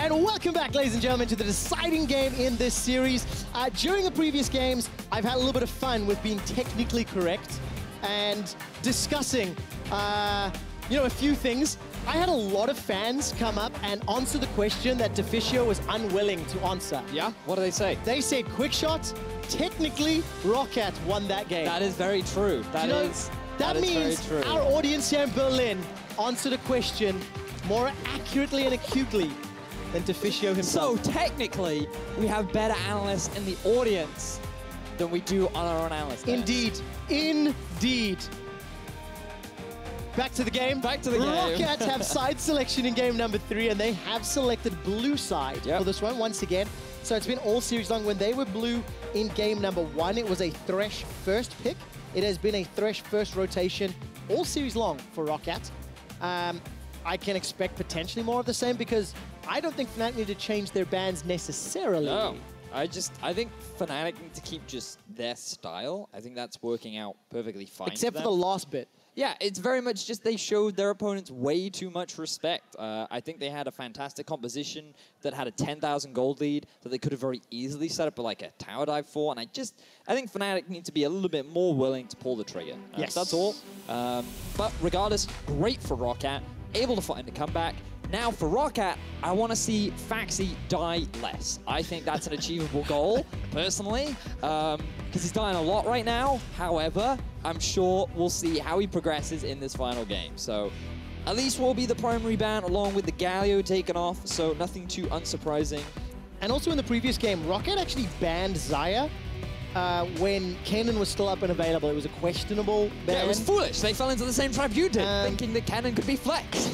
And welcome back, ladies and gentlemen, to the deciding game in this series. During the previous games, I've had a little bit of fun with being technically correct and discussing, a few things. I had a lot of fans come up and answer the question that Deficio was unwilling to answer. Yeah? What do they say? They said quick shot. Technically, Roccat won that game. That is very true. That means very true. Our audience here in Berlin answered a question more accurately and acutely than Deficio himself. So technically, we have better analysts in the audience than we do on our own analysts. Indeed. Indeed. Back to the game. Back to the game. Roccat have side selection in game number 3, and they have selected blue side for this one once again. So it's been all series long. When they were blue in game number 1, it was a Thresh first pick. It has been a Thresh first rotation all series long for Roccat. I can expect potentially more of the same because I don't think Fnatic need to change their bans necessarily. No, I think Fnatic need to keep just their style. I think that's working out perfectly fine. Except for the last bit. Yeah, it's very much just they showed their opponents way too much respect. I think they had a fantastic composition that had a 10,000 gold lead that they could have very easily set up like a tower dive for. And I think Fnatic need to be a little bit more willing to pull the trigger. Yes. That's all. But regardless, great for Roccat, able to find a comeback. Now for Roccat, I want to see Faxi die less. I think that's an achievable goal, personally, because he's dying a lot right now. However, I'm sure we'll see how he progresses in this final game. So at least will be the primary ban along with the Galio taken off, so nothing too unsurprising. And also in the previous game, Roccat actually banned Xayah when Kennen was still up and available. It was a questionable ban. Yeah, it was foolish. They fell into the same trap you did, thinking that Kennen could be flexed.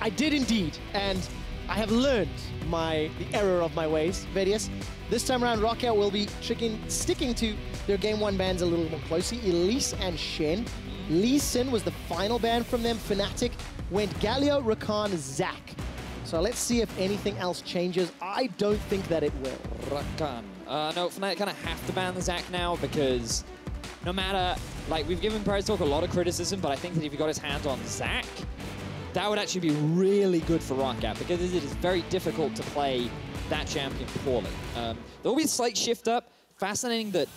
I did indeed, and I have learned the error of my ways, Vedius. This time around, Roccat will be sticking to their game 1 bans a little more closely. Elise and Shen. Lee Sin was the final ban from them. Fnatic went Galio, Rakan, Zac. So let's see if anything else changes. I don't think that it will. Rakan. No, Fnatic kind of have to ban the Zac now because no matter, we've given Prize Talk a lot of criticism, but I think that if he got his hands on Zac, that would actually be really good for Roccat because it is very difficult to play that champion poorly. There will be a slight shift up. Fascinating that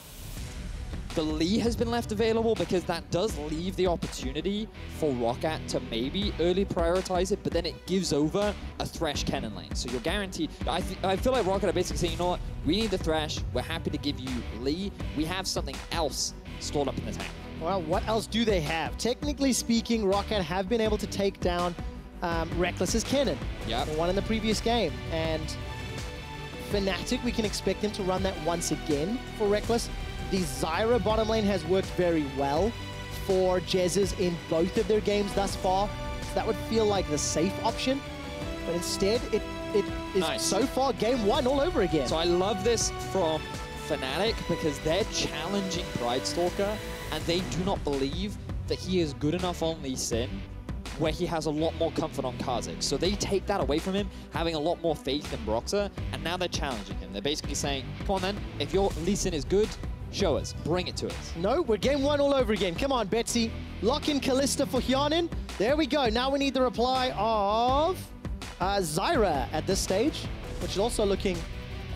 the Lee has been left available because that does leave the opportunity for Roccat to maybe early prioritize it, but then it gives over a Thresh Kennen lane. So you're guaranteed. I feel like Roccat are basically saying, you know what, we need the Thresh. We're happy to give you Lee. We have something else stored up in the tank. Well, what else do they have? Technically speaking, Roccat have been able to take down Reckless's Kennen. Yep. The one in the previous game. And Fnatic, we can expect them to run that once again for Reckless. The Zyra bottom lane has worked very well for Jezzes in both of their games thus far. So that would feel like the safe option. But instead, it is so far game 1 all over again. So I love this from Fnatic because they're challenging Pride Stalker and they do not believe that he is good enough on Lee Sin where he has a lot more comfort on Kha'Zix. So they take that away from him, having a lot more faith in Broxah, and now they're challenging him. They're basically saying, come on then, if your Lee Sin is good, show us, bring it to us. No, we're game 1 all over again. Come on, Betsy. Lock in Kalista for Hyanin. There we go. Now we need the reply of Zyra at this stage, which is also looking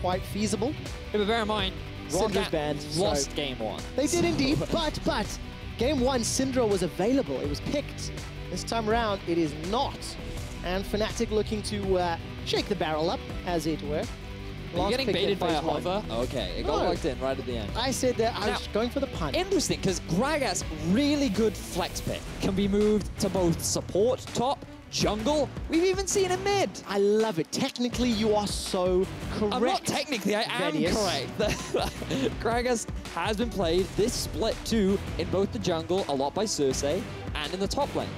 quite feasible. Yeah, but bear in mind, Roccat lost game 1. They did indeed, but game 1, Syndra was available. It was picked. This time around, it is not. And Fnatic looking to shake the barrel up, as it were. Are you getting baited by a hover? Okay, it got locked in right at the end. I said that I was going for the punt. Interesting, because Gragas, really good flex pick. Can be moved to both support, top, jungle. We've even seen a mid. I love it. Technically, you are so correct. I'm not technically, I am correct. Gragas has been played this split too in both the jungle, a lot by Cersei, and in the top lane.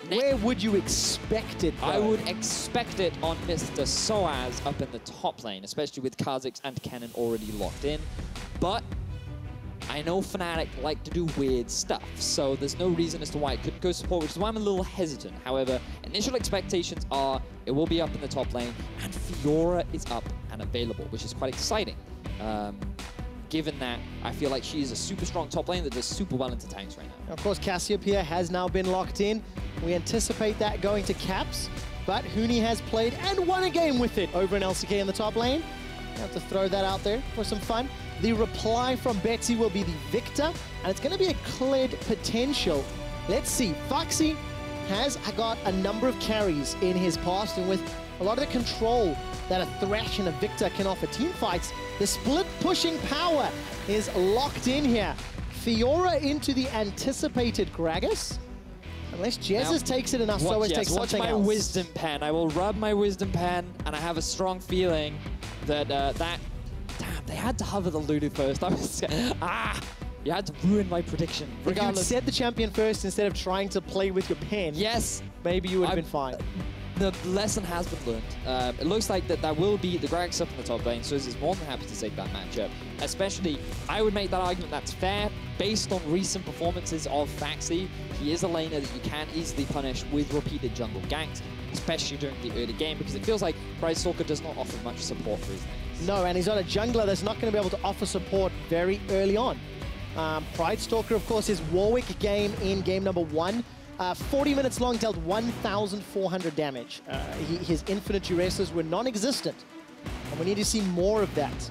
Where would you expect it, though? I would expect it on Mr. Soaz up in the top lane, especially with Kha'Zix and Kennen already locked in. But I know Fnatic like to do weird stuff, so there's no reason as to why it couldn't go support, which is why I'm a little hesitant. However, initial expectations are it will be up in the top lane, and Fiora is up and available, which is quite exciting. Given that I feel like she is a super strong top lane that does super well into tanks right now. Of course, Cassiopeia has now been locked in. We anticipate that going to Caps. but Huni has played and won a game with it over in LCK in the top lane. I have to throw that out there for some fun. The reply from Betsy will be the Victor, and it's going to be a cleared potential. Let's see. Foxy has got a number of carries in his past, and with a lot of the control that a Thresh and a Victor can offer team fights, the split pushing power is locked in here. Fiora into the anticipated Gragas. Unless Jesus takes it enough, so as takes something else. Watch my wisdom pen. I will rub my wisdom pen, and I have a strong feeling that damn, they had to hover the Lulu first. I was you had to ruin my prediction. Regardless, if you'd set the champion first instead of trying to play with your pen, yes, maybe you would have been fine. The lesson has been learned. It looks like that will be the Gragas up in the top lane, so is more than happy to take that matchup. Especially, I would make that argument that's fair based on recent performances of Faxi. He is a laner that you can easily punish with repeated jungle ganks, especially during the early game, because it feels like Pride Stalker does not offer much support for his lanes. No, and he's not a jungler that's not going to be able to offer support very early on. Pride Stalker, of course, his Warwick game in game number 1. 40 minutes long, dealt 1,400 damage. His infinite duresses were non-existent, and we need to see more of that.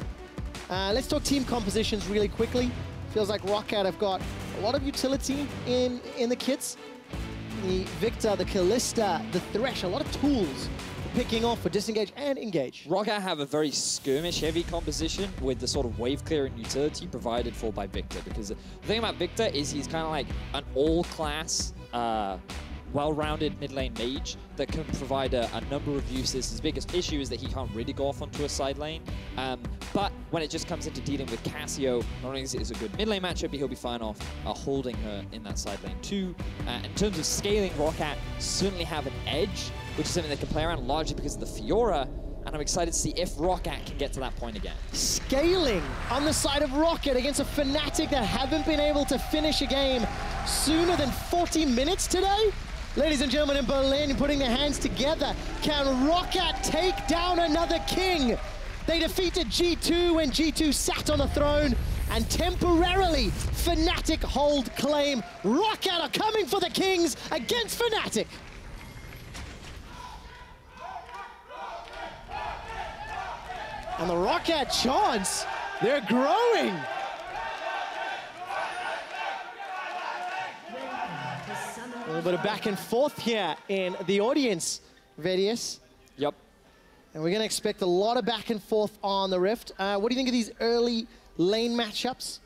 Let's talk team compositions really quickly. Feels like Roccat have got a lot of utility in the kits. The Victor, the Kalista, the Thresh, a lot of tools for picking off, for disengage and engage. Roccat have a very skirmish-heavy composition with the sort of wave clearing utility provided for by Victor, because the thing about Victor is he's kind of like an all-class well-rounded mid-lane mage that can provide a number of uses. His biggest issue is that he can't really go off onto a side lane. But when it just comes into dealing with Cassio, not only is it a good mid-lane matchup, but he'll be fine off holding her in that side lane too. In terms of scaling, Roccat certainly have an edge, which is something they can play around largely because of the Fiora. And I'm excited to see if Roccat can get to that point again. Scaling on the side of Roccat against a Fnatic that haven't been able to finish a game sooner than 40 minutes today. Ladies and gentlemen, in Berlin, putting their hands together. Can Roccat take down another king? They defeated G2 when G2 sat on a throne, and temporarily Fnatic hold claim. Roccat are coming for the kings against Fnatic. And the Roccat chants, they're growing. A little bit of back and forth here in the audience, Vedius. Yep. And we're going to expect a lot of back and forth on the Rift. What do you think of these early lane matchups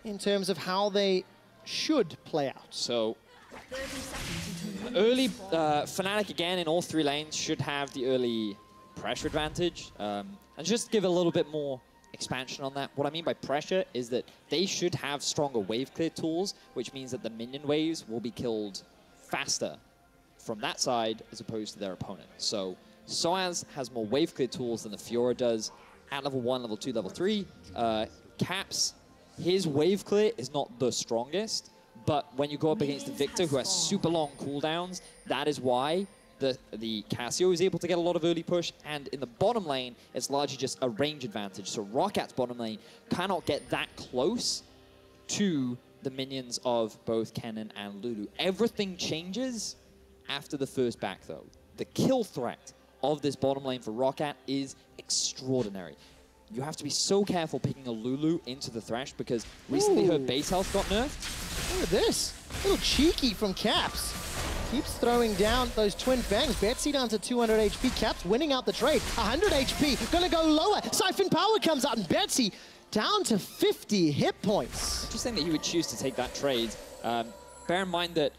in terms of how they should play out? So, early Fnatic again in all 3 lanes should have the early pressure advantage. And just give a little bit more expansion on that. What I mean by pressure is that they should have stronger wave clear tools, which means that the minion waves will be killed faster from that side as opposed to their opponent. So Soaz has more wave clear tools than the Fiora does at level 1, level 2, level 3. Caps, his wave clear is not the strongest, but when you go up against the Victor, who has super long cooldowns, that is why the Cassio is able to get a lot of early push, and in the bottom lane, it's largely just a range advantage. So Rockat's bottom lane cannot get that close to the minions of both Kennen and Lulu. Everything changes after the first back, though. The kill threat of this bottom lane for Roccat is extraordinary. You have to be so careful picking a Lulu into the Thresh, because recently her base health got nerfed. Look at this. A little cheeky from Caps. Keeps throwing down those twin fangs. Betsy down to 200 HP. Caps winning out the trade. 100 HP. Gonna go lower. Siphon Power comes out, and Betsy down to 50 hit points. Interesting that he would choose to take that trade. Bear in mind that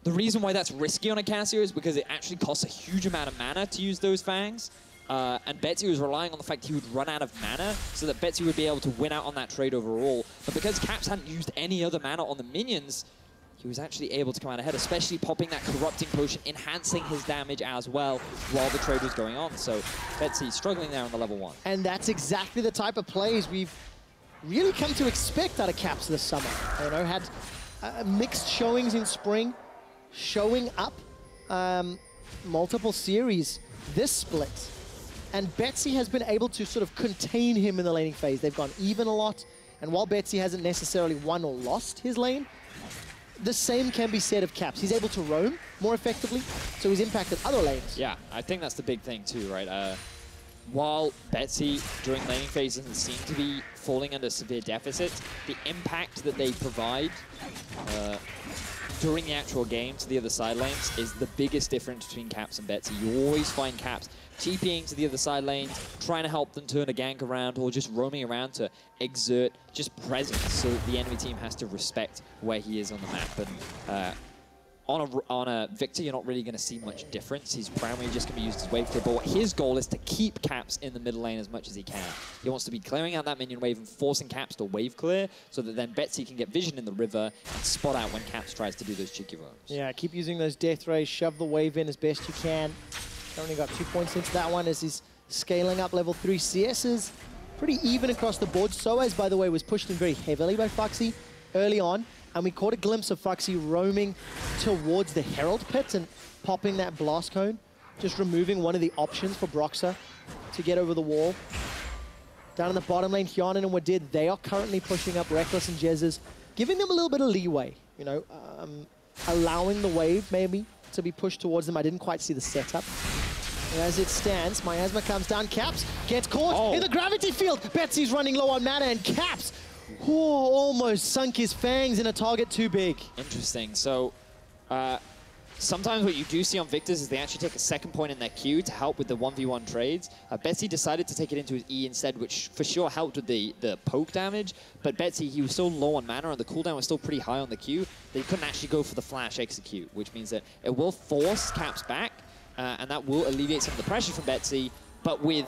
the reason why that's risky on a Cassio is because it actually costs a huge amount of mana to use those fangs. And Betsy was relying on the fact he would run out of mana so that Betsy would be able to win out on that trade overall. But because Caps hadn't used any other mana on the minions, he was actually able to come out ahead, especially popping that Corrupting Potion, enhancing his damage as well while the trade was going on. So Betsy struggling there on the level 1. And that's exactly the type of plays we've really come to expect out of Caps this summer. You know, had mixed showings in spring, showing up multiple series this split. And Betsy has been able to sort of contain him in the laning phase. They've gone even a lot. And while Betsy hasn't necessarily won or lost his lane, the same can be said of Caps. He's able to roam more effectively, so he's impacted other lanes. Yeah, I think that's the big thing too, right? While Betsy during laning phase doesn't seem to be falling under severe deficits, the impact that they provide during the actual game to the other side lanes is the biggest difference between Caps and Betsy. You always find Caps TPing to the other side lanes, trying to help them turn a gank around, or just roaming around to exert just presence so that the enemy team has to respect where he is on the map. And on a Victor, you're not really going to see much difference. He's primarily just going to be used as wave clear, but his goal is to keep Caps in the middle lane as much as he can. He wants to be clearing out that minion wave and forcing Caps to wave clear so that then Betsy can get vision in the river and spot out when Caps tries to do those cheeky roams. Yeah, keep using those death rays, shove the wave in as best you can. Only got 2 points into that one as he's scaling up level 3 CSs. Pretty even across the board. Soaz, by the way, was pushed in very heavily by Foxy early on. And we caught a glimpse of Foxy roaming towards the Herald pit and popping that blast cone, just removing one of the options for Broxah to get over the wall. Down in the bottom lane, Hyanan and Wadid, they are currently pushing up Reckless and Jezzes, giving them a little bit of leeway, you know, allowing the wave maybe to be pushed towards them. I didn't quite see the setup. As it stands, Miasma comes down, Caps gets caught in the gravity field. Betsy's running low on mana, and Caps almost sunk his fangs in a target too big. Interesting. So sometimes what you do see on Victors is they actually take a second point in their queue to help with the 1v1 trades. Betsy decided to take it into his E instead, which for sure helped with the poke damage. But Betsy, he was so low on mana and the cooldown was still pretty high on the queue that he couldn't actually go for the flash execute, which means that it will force Caps back and that will alleviate some of the pressure from Betsy. But with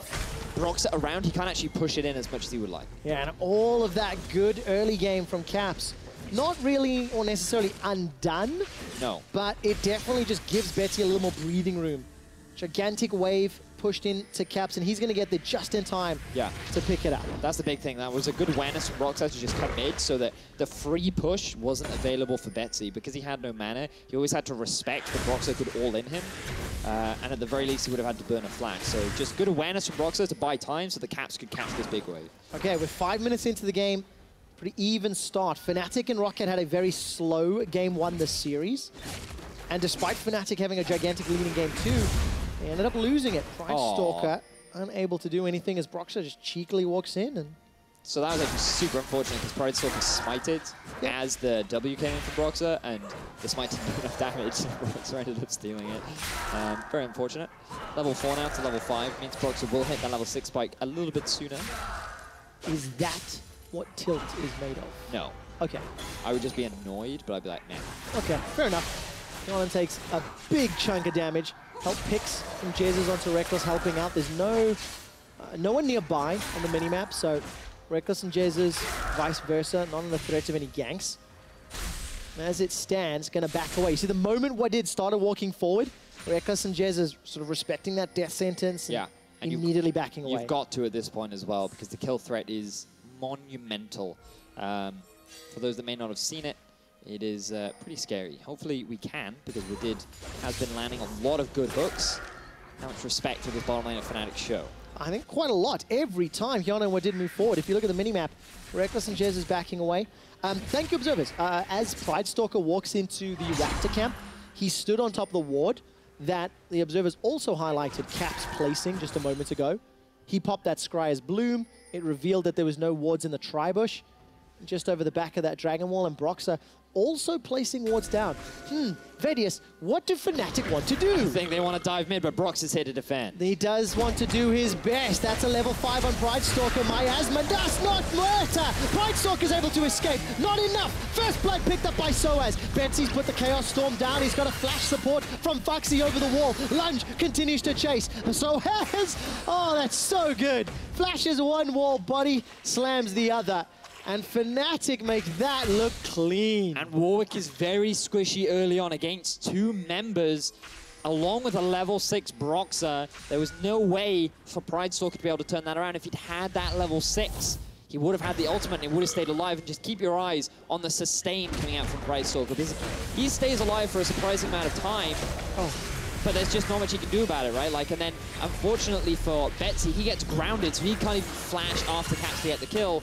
Broxah around, he can't actually push it in as much as he would like. Yeah, and all of that good early game from Caps, not really or necessarily undone. No. But it definitely just gives Betsy a little more breathing room. Gigantic wave pushed into Caps, and he's going to get there just in time to pick it up. That's the big thing. That was a good awareness from Roccat to just cut mid so that the free push wasn't available for Betsy. Because he had no mana, he always had to respect that Roccat could all in him. And at the very least, he would have had to burn a flash. So just good awareness from Roccat to buy time so the Caps could catch this big wave. Okay, we're 5 minutes into the game. Pretty even start. Fnatic and Roccat had a very slow game 1 this series. And despite Fnatic having a gigantic lead in game 2, they ended up losing it. Pride Stalker unable to do anything as Broxah just cheekily walks in. And so that was actually super unfortunate because Pride Stalker smited as the W came in from Broxah, and the smite didn't do enough damage. Broxah ended up stealing it. Very unfortunate. Level 4 now to level 5 means Broxah will hit that level 6 spike a little bit sooner. Is that what Tilt is made of? No. Okay. I would just be annoyed, but I'd be like, nah. Okay, fair enough. Hyanan takes a big chunk of damage. Help picks from Jezzes onto Reckless helping out. There's no one nearby on the minimap, so Reckless and Jezzes, vice versa, not under the threat of any ganks. As it stands, going to back away. You see, the moment Wadid started walking forward, Reckless and Jezzes sort of respecting that death sentence and immediately backing away. You've got to at this point as well, because the kill threat is monumental. For those that may not have seen it, it is pretty scary. Hopefully we can, because Wadid has been landing a lot of good hooks. How much respect for this bottom lane of Fnatic show? I think quite a lot. Every time Hyanan and Wadid move forward. If you look at the minimap, Reckless and Jez is backing away. Thank you, observers. As Pride Stalker walks into the Raptor camp, he stood on top of the ward that the observers also highlighted Caps placing just a moment ago. He popped that Scryer's Bloom. It revealed that there was no wards in the Tribush. Just over the back of that Dragon Wall, and Broxah also placing wards down. Vedius, what do Fnatic want to do? I think they want to dive mid, but Brox is here to defend. He does want to do his best. That's a level 5 on Pride Stalker. Miasma does not murder. Pride Stalker is able to escape. Not enough. First blood picked up by Soaz. Betsy's put the Chaos Storm down. He's got a flash support from Foxy over the wall. Lunge continues to chase. Soaz, oh, that's so good. Flashes one wall, body slams the other. And Fnatic make that look clean. And Warwick is very squishy early on against 2 members, along with a level 6 Broxah. There was no way for Pride Stalker to be able to turn that around. If he'd had that level 6, he would have had the ultimate and he would have stayed alive. And just keep your eyes on the sustain coming out from Pride Stalker, because he stays alive for a surprising amount of time. But there's just not much he can do about it, right? Like, and then, unfortunately for Betsy, he gets grounded, so he can't even flash after Caps to get the kill.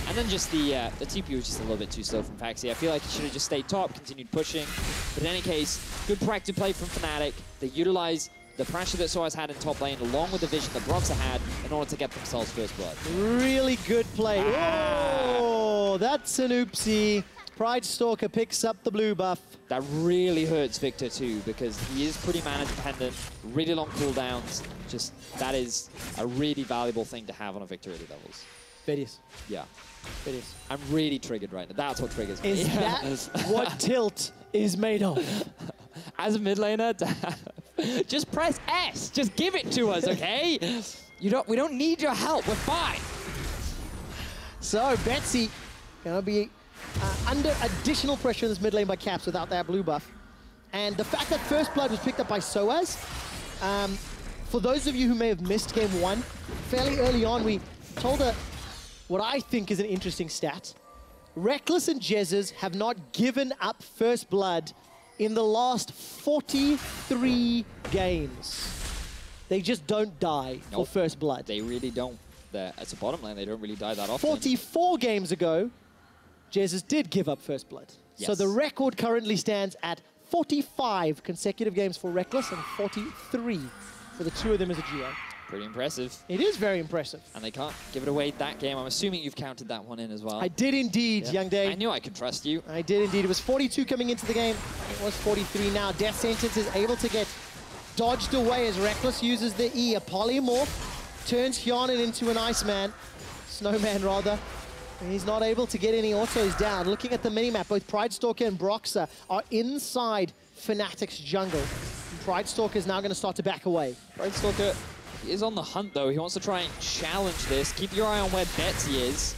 And then just the TP was just a little bit too slow from Faxi. I feel like he should have just stayed top, continued pushing. But in any case, good proactive play from Fnatic. They utilize the pressure that Soaz had in top lane, along with the vision that Broxa had, in order to get themselves first blood. Really good play. Oh, that's an oopsie. Pride Stalker picks up the blue buff. That really hurts Victor too, because he is pretty mana dependent, really long cooldowns. Just, that is a really valuable thing to have on a Victor early levels. Vedius. Yeah. Vedius. I'm really triggered right now. That's what triggers me. Is that what tilt is made of? As a mid laner, just press S. Just give it to us, okay? We don't need your help. We're fine. So Betsy gonna be under additional pressure in this mid lane by Caps without that blue buff. And the fact that first blood was picked up by Soaz, for those of you who may have missed game 1, fairly early on we told what I think is an interesting stat. Reckless and Jezzes have not given up first blood in the last 43 games. They just don't die for first blood. They really don't. As a bottom lane, they don't really die that often. 44 games ago, Jezzes did give up first blood. Yes. So the record currently stands at 45 consecutive games for Reckless and 43 for the two of them as a duo. Pretty impressive. It is very impressive. And they can't give it away that game. I'm assuming you've counted that one in as well. I did indeed, Young Day. I knew I could trust you. I did indeed. It was 42 coming into the game. It was 43 now. Death Sentence is able to get dodged away as Reckless uses the E. A polymorph turns Hyanin into an Iceman. Snowman, rather. And he's not able to get any autos down. Looking at the minimap, both Pride Stalker and Broxa are inside Fnatic's jungle. And Pride Stalker is now going to start to back away. Pride Stalker is on the hunt, though. He wants to try and challenge this. Keep your eye on where Betsy is.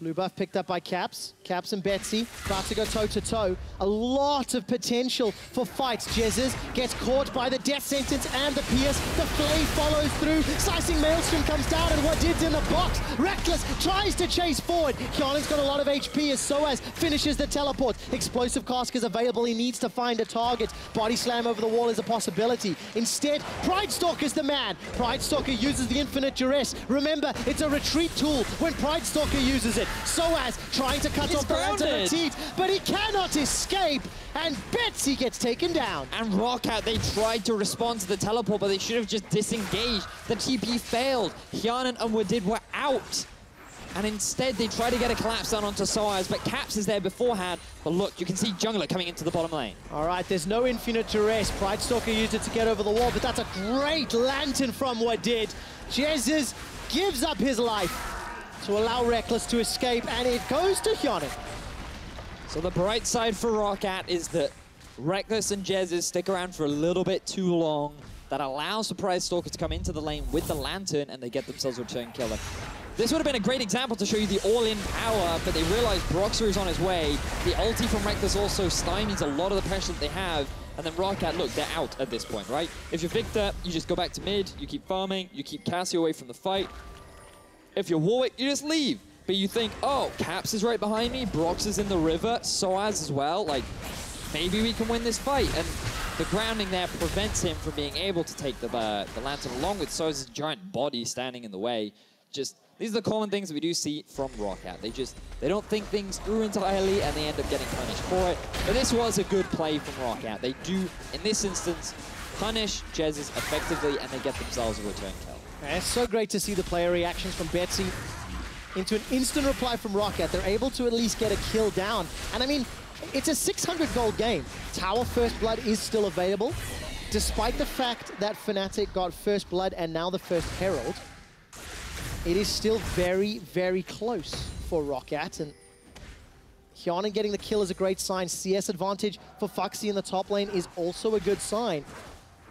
Blue buff picked up by Caps. Caps and Betsy about to go toe-to-toe. A lot of potential for fights. Jezzes gets caught by the Death Sentence and the Pierce. The Flay follows through. Slicing Maelstrom comes down and Wadid's in the box. Reckless tries to chase forward. Hyanin's got a lot of HP as Soaz finishes the teleport. Explosive Cask is available. He needs to find a target. Body slam over the wall is a possibility. Instead, Pride Stalker's the man. Pride Stalker uses the infinite duress. Remember, it's a retreat tool when Pride Stalker uses it. Soaz trying to cut off the Lantern Teeth, but he cannot escape, and Betsy gets taken down. And Roccat, they tried to respond to the teleport, but they should have just disengaged. The TP failed. Hyanin and Wadid were out. And instead, they try to get a collapse down onto Soaz, but Caps is there beforehand. But look, you can see Jungler coming into the bottom lane. All right, there's no infinite duress. Pride Stalker used it to get over the wall, but that's a great Lantern from Wadid. Jezzes gives up his life to allow Reckless to escape, and it goes to Hyanin. So the bright side for Roccat is that Reckless and Jezzes stick around for a little bit too long. That allows the Pride Stalker to come into the lane with the Lantern, and they get themselves a return killer. This would have been a great example to show you the all-in power, but they realize Broxa is on his way. The ulti from Reckless also stymies a lot of the pressure that they have. And then Roccat, look, they're out at this point, right? If you're Victor, you just go back to mid, you keep farming, you keep Cassie away from the fight. If you're Warwick, you just leave. But you think, oh, Caps is right behind me, Brox is in the river, Soaz as well. Like, maybe we can win this fight. And the grounding there prevents him from being able to take the Lantern along with Soaz's giant body standing in the way. Just, these are the common things that we do see from Roccat. They don't think things through entirely, and they end up getting punished for it. But this was a good play from Roccat. They do, in this instance, punish Jezzes effectively, and they get themselves a return kill. It's so great to see the player reactions from Betsy into an instant reply from Roccat. They're able to at least get a kill down. And I mean, it's a 600 gold game. Tower First Blood is still available. Despite the fact that Fnatic got First Blood and now the First Herald, it is still very, very close for Roccat. And Hyanin getting the kill is a great sign. CS advantage for Foxy in the top lane is also a good sign.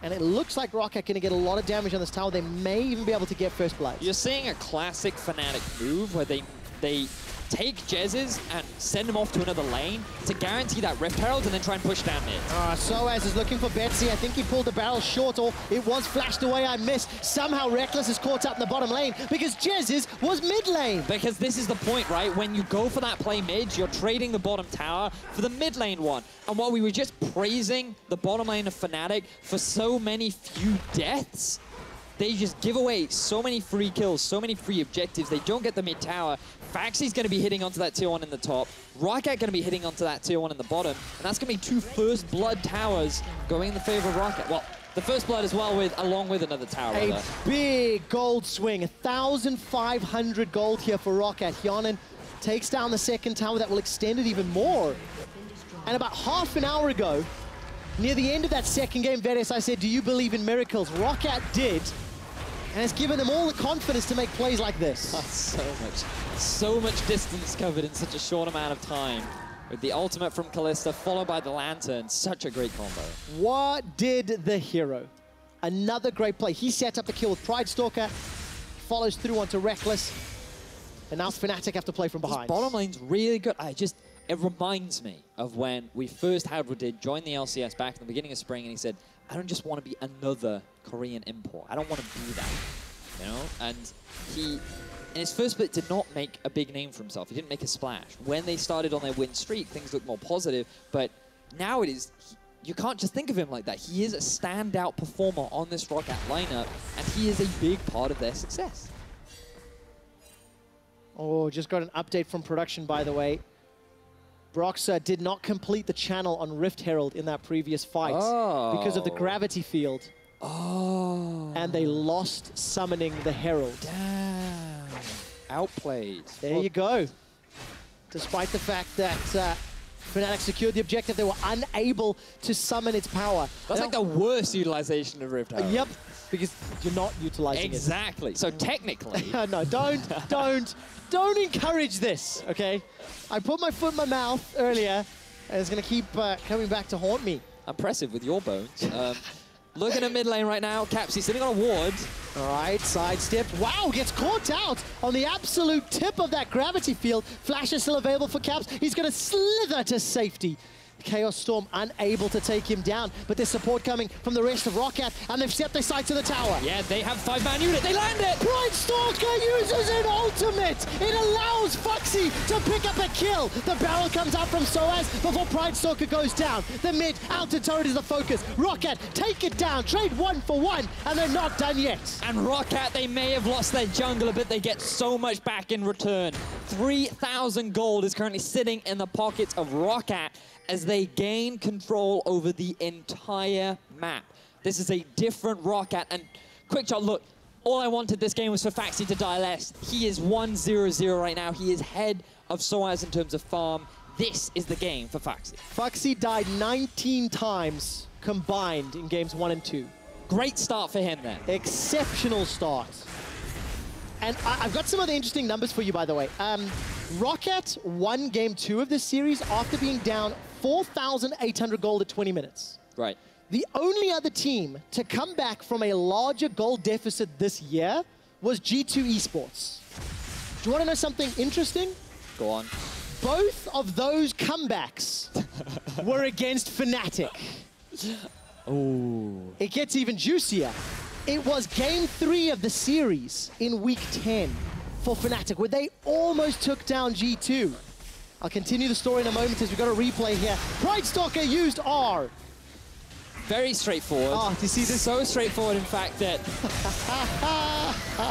And it looks like Roccat going to get a lot of damage on this tower. They may even be able to get First Blood. You're seeing a classic Fnatic move where they take Jezzes and send him off to another lane to guarantee that Rift Herald and then try and push down mid. Soaz is looking for Betsy. I think he pulled the barrel short, or it was flashed away. I missed. Somehow Reckless is caught up in the bottom lane because Jezzes was mid lane. Because this is the point, right? When you go for that play mid, you're trading the bottom tower for the mid lane one. And while we were just praising the bottom lane of Fnatic for so many few deaths, they just give away so many free kills, so many free objectives. They don't get the mid tower. Faxi's going to be hitting onto that tier 1 in the top. Roccat going to be hitting onto that tier 1 in the bottom. And that's going to be 2 first blood towers going in the favor of Roccat. Well, the first blood as well, along with another tower. A big gold swing, 1,500 gold here for Roccat. Hyanan takes down the second tower that will extend it even more. And about half an hour ago, near the end of that second game, Veres, I said, do you believe in miracles? Roccat did, and it's given them all the confidence to make plays like this. So much distance covered in such a short amount of time. With the ultimate from Kalista, followed by the Lantern. Such a great combo. What did the hero? Another great play. He set up the kill with Pride Stalker, follows through onto Reckless, and now Fnatic have to play from behind. This bottom lane's really good. It reminds me of when we first had Rodid join the LCS back in the beginning of spring, and he said, I don't just want to be another Korean import. I don't want to be that, you know? And he, in his first split, did not make a big name for himself. He didn't make a splash. When they started on their win streak, things looked more positive, but now it is, you can't just think of him like that. He is a standout performer on this Roccat lineup, and he is a big part of their success. Oh, just got an update from production, by the way. Broxa did not complete the channel on Rift Herald in that previous fight because of the gravity field. And they lost summoning the Herald. Damn. Outplayed. There you go. Despite the fact that Fnatic secured the objective, they were unable to summon its power. That's like the worst utilization of Rift Herald. Yep, because you're not utilizing it. Exactly. So technically... No, don't encourage this, okay? I put my foot in my mouth earlier, and it's going to keep coming back to haunt me. Impressive with your bones. Looking at mid lane right now, Capsy sitting on a ward. All right, sidestep. Wow, gets caught out on the absolute tip of that gravity field. Flash is still available for Caps. He's going to slither to safety. Chaos Storm unable to take him down, but there's support coming from the rest of Roccat, and they've set their sights to the tower. Yeah, they have 5-man unit. They land it! Pride Stalker uses an ultimate. It allows Foxy to pick up a kill. The barrel comes out from Soaz before Pride Stalker goes down. The mid outer turret is the focus. Roccat take it down, trade 1 for 1, and they're not done yet. And Roccat, they may have lost their jungler, but they get so much back in return. 3,000 gold is currently sitting in the pockets of Roccat as they gain control over the entire map. This is a different Roccat, and quick shot, look, all I wanted this game was for Faxi to die less. He is 1-0-0 right now. He is head of Soaz in terms of farm. This is the game for Faxi. Faxi died 19 times combined in games 1 and 2. Great start for him then. Exceptional start. And I've got some other interesting numbers for you, by the way. Roccat won game 2 of this series after being down 4,800 gold at 20 minutes. Right. The only other team to come back from a larger gold deficit this year was G2 Esports. Do you want to know something interesting? Go on. Both of those comebacks were against Fnatic. Oh. It gets even juicier. It was game 3 of the series in week 10 for Fnatic, where they almost took down G2. I'll continue the story in a moment as we've got a replay here. Pride Stalker used R. Very straightforward. Oh, do you see this? So straightforward, in fact, that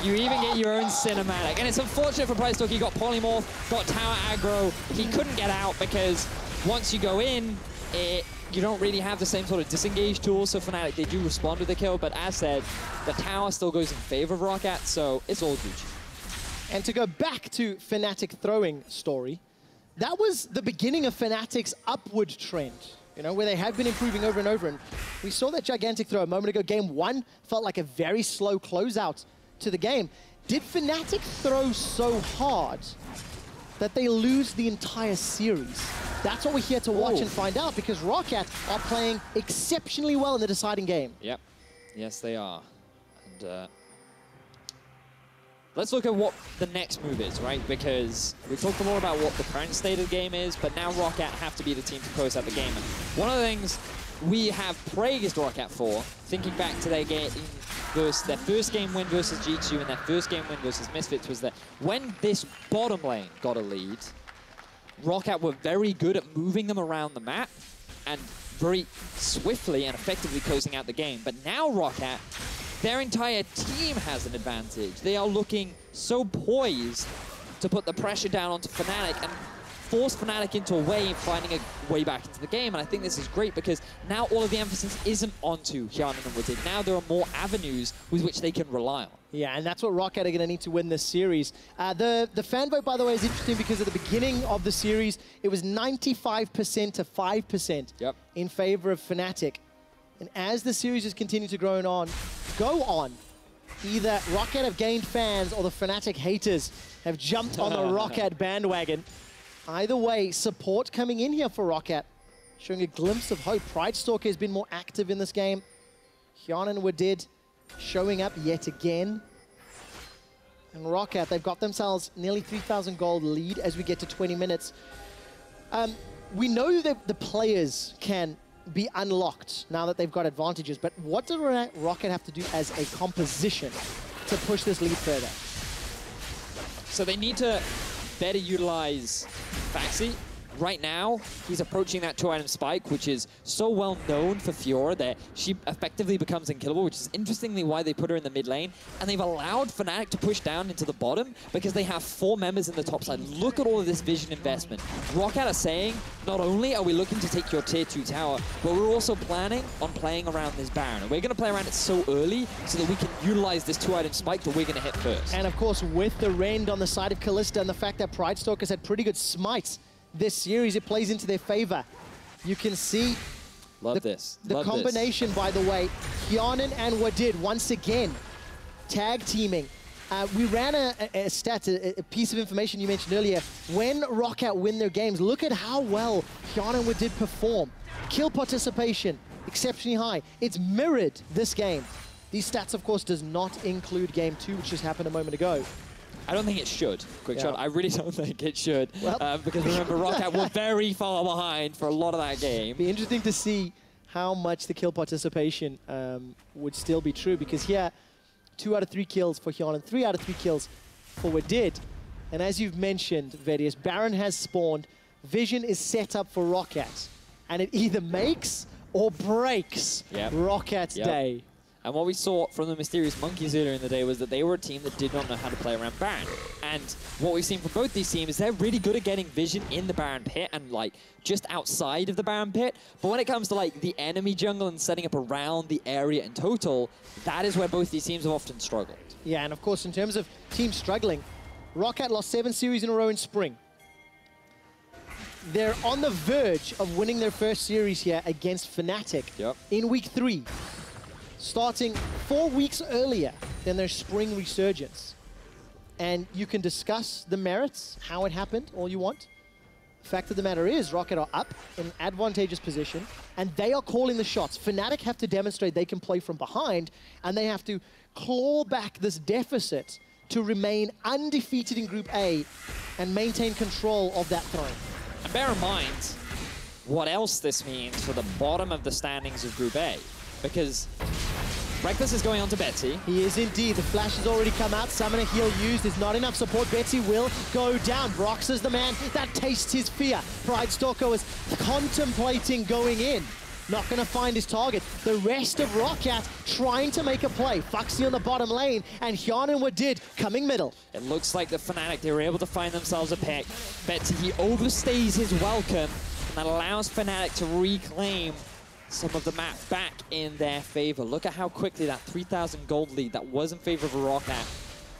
you even get your own cinematic. And it's unfortunate for Pride Stalker. He got polymorph, got tower aggro. He couldn't get out because once you go in, you don't really have the same sort of disengage tool. So Fnatic, they do respond with the kill. But as said, the tower still goes in favor of Roccat, so it's all Gucci. And to go back to Fnatic throwing story, that was the beginning of Fnatic's upward trend, you know, where they had been improving over and over. And we saw that gigantic throw a moment ago. Game 1 felt like a very slow closeout to the game. Did Fnatic throw so hard that they lose the entire series? That's what we're here to watch and find out, because Roccat are playing exceptionally well in the deciding game. Yep. Yes, they are. And let's look at what the next move is, right? Because we talked a lot about what the current state of the game is, but now Roccat have to be the team to close out the game. And one of the things we have praised Roccat for, thinking back to their game versus their first game win versus G2 and their first game win versus Misfits, was that when this bottom lane got a lead, Roccat were very good at moving them around the map and very swiftly and effectively closing out the game. But now Roccat, their entire team has an advantage. They are looking so poised to put the pressure down onto Fnatic and force Fnatic into a wave, finding a way back into the game. And I think this is great because now all of the emphasis isn't onto Hjarnan and Wooded. Now there are more avenues with which they can rely on. Yeah, and that's what Roccat are going to need to win this series. The fan vote, by the way, is interesting because at the beginning of the series, it was 95% to 5% in favor of Fnatic. And as the series has continued to go on, either Roccat have gained fans or the Fnatic haters have jumped on the Roccat bandwagon. Either way, support coming in here for Roccat, showing a glimpse of hope. Pridestalker has been more active in this game. Hjarnan and Woodid showing up yet again. And Roccat, they've got themselves nearly 3,000 gold lead as we get to 20 minutes. We know that the players can be unlocked now that they've got advantages, but what does Roccat have to do as a composition to push this lead further? So they need to better utilize Faxi. Right now, he's approaching that 2-item spike, which is so well known for Fiora that she effectively becomes unkillable, which is interestingly why they put her in the mid lane. And they've allowed Fnatic to push down into the bottom because they have 4 members in the top side. Look at all of this vision investment. Roccat are saying, not only are we looking to take your tier 2 tower, but we're also planning on playing around this Baron. And we're going to play around it so early so that we can utilize this 2-item spike that we're going to hit first. And of course, with the Rend on the side of Kalista and the fact that Pridestalkers had pretty good smites this series, it plays into their favor. You can see the combination, by the way. Hjarnan and Woodid once again tag teaming. We ran a stat, a piece of information you mentioned earlier. When Roccat win their games, look at how well Hjarnan and Woodid perform. Kill participation, exceptionally high. It's mirrored this game. These stats, of course, does not include game 2, which just happened a moment ago. I don't think it should, Quickshot. I really don't think it should. Well, because remember, Roccat were very far behind for a lot of that game. It'd be interesting to see how much the kill participation would still be true, because here, 2 out of 3 kills for Hjarnan, 3 out of 3 kills for Woodid. And as you've mentioned, Vedius, Baron has spawned. Vision is set up for Roccat. And it either makes or breaks Rockat's day. And what we saw from the Mysterious Monkeys earlier in the day was that they were a team that did not know how to play around Baron. And what we've seen from both these teams is they're really good at getting vision in the Baron pit and like just outside of the Baron pit. But when it comes to like the enemy jungle and setting up around the area in total, that is where both these teams have often struggled. Yeah, and of course, in terms of teams struggling, Roccat lost 7 series in a row in spring. They're on the verge of winning their first series here against Fnatic in week 3. Starting 4 weeks earlier than their spring resurgence. And you can discuss the merits, how it happened, all you want. The fact of the matter is, Roccat are up in an advantageous position, and they are calling the shots. Fnatic have to demonstrate they can play from behind, and they have to claw back this deficit to remain undefeated in Group A and maintain control of that throne. And bear in mind what else this means for the bottom of the standings of Group A. Because Reckless is going on to Betsy. He is indeed. The flash has already come out. Summoner heal used. There's not enough support. Betsy will go down. Brox is the man that tastes his fear. Pridestalker was contemplating going in. Not going to find his target. The rest of Roccat trying to make a play. Foxy on the bottom lane, and Hjarnan Woodid coming middle. It looks like the Fnatic, they were able to find themselves a pick. Betsy, he overstays his welcome, and that allows Fnatic to reclaim some of the map back in their favor. Look at how quickly that 3,000 gold lead that was in favor of Roccat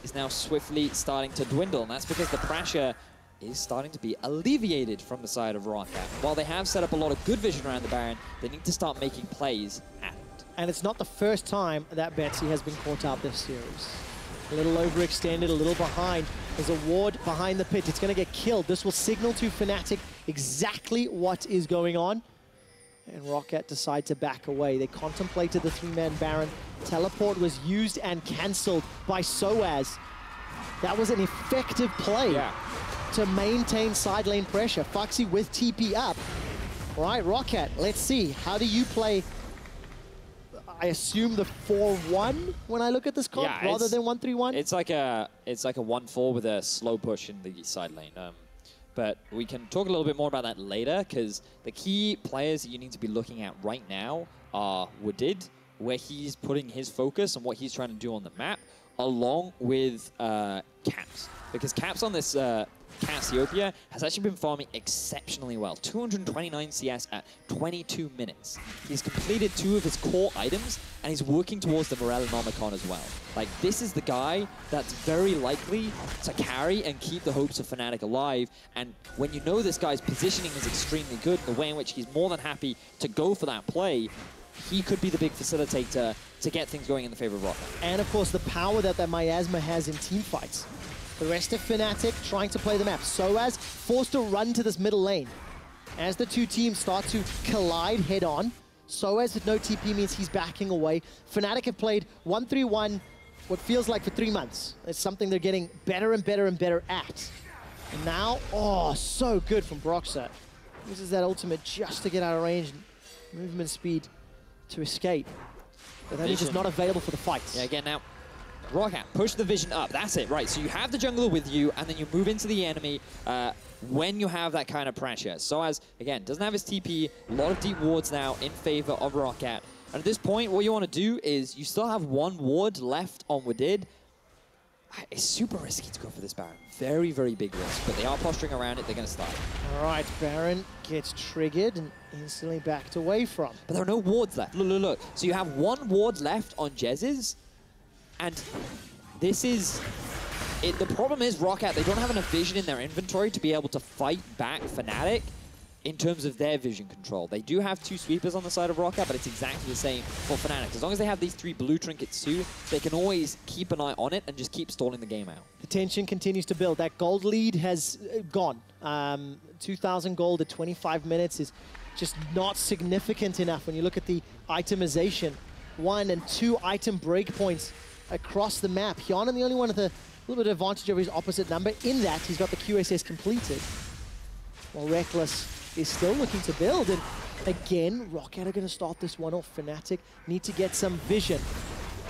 is now swiftly starting to dwindle, and that's because the pressure is starting to be alleviated from the side of Roccat. While they have set up a lot of good vision around the Baron, they need to start making plays at it. And it's not the first time that Betsy has been caught out this series. A little overextended, a little behind. There's a ward behind the pit. It's going to get killed. This will signal to Fnatic exactly what is going on. And Roccat decide to back away. They contemplated the 3-man Baron. Teleport was used and cancelled by Soaz. That was an effective play to maintain side lane pressure. Foxy with TP up. All right, Roccat, let's see. How do you play? I assume the 4-1 when I look at this comp rather than 1-3-1? It's like a 1-4 with a slow push in the side lane. But we can talk a little bit more about that later, because the key players that you need to be looking at right now are Woodid, where he's putting his focus and what he's trying to do on the map, along with Caps. Because Caps on this Cassiopeia has actually been farming exceptionally well. 229 CS at 22 minutes. He's completed 2 of his core items, and he's working towards the Morellonomicon as well. Like, this is the guy that's very likely to carry and keep the hopes of Fnatic alive. And when you know this guy's positioning is extremely good, the way in which he's more than happy to go for that play, he could be the big facilitator to get things going in the favor of Roccat. And of course, the power that Miasma has in team fights. The rest of Fnatic trying to play the map. Soaz forced to run to this middle lane. As the two teams start to collide head-on, Soaz with no TP means he's backing away. Fnatic have played 1-3-1 what feels like for 3 months. It's something they're getting better and better and better at. And now, oh, so good from Broxer. Uses that ultimate just to get out of range and movement speed to escape. But that is just not available for the fights. Yeah, again now, Roccat, push the vision up. That's it, right. So you have the jungler with you, and then you move into the enemy when you have that kind of pressure. Soaz, again, doesn't have his TP. A lot of deep wards now in favor of Roccat. And at this point, what you want to do is you still have 1 ward left on Wadid. It's super risky to go for this Baron. Very, very big risk, but they are posturing around it. They're going to start. All right, Baron gets triggered and instantly backed away from. But there are no wards left. Look, look, look. So you have 1 ward left on Jez's. And this is... the problem is Roccat, they don't have enough vision in their inventory to be able to fight back Fnatic in terms of their vision control. They do have 2 sweepers on the side of Roccat, but it's exactly the same for Fnatic. As long as they have these 3 blue trinkets too, they can always keep an eye on it and just keep stalling the game out. The tension continues to build. That gold lead has gone. 2,000 gold at 25 minutes is just not significant enough when you look at the itemization. 1 and 2 item breakpoints across the map. Hyanan, the only one with a little bit of advantage over his opposite number. In that, he's got the QSS completed. While Reckless is still looking to build. And again, Roccat are going to start this one off. Fnatic need to get some vision.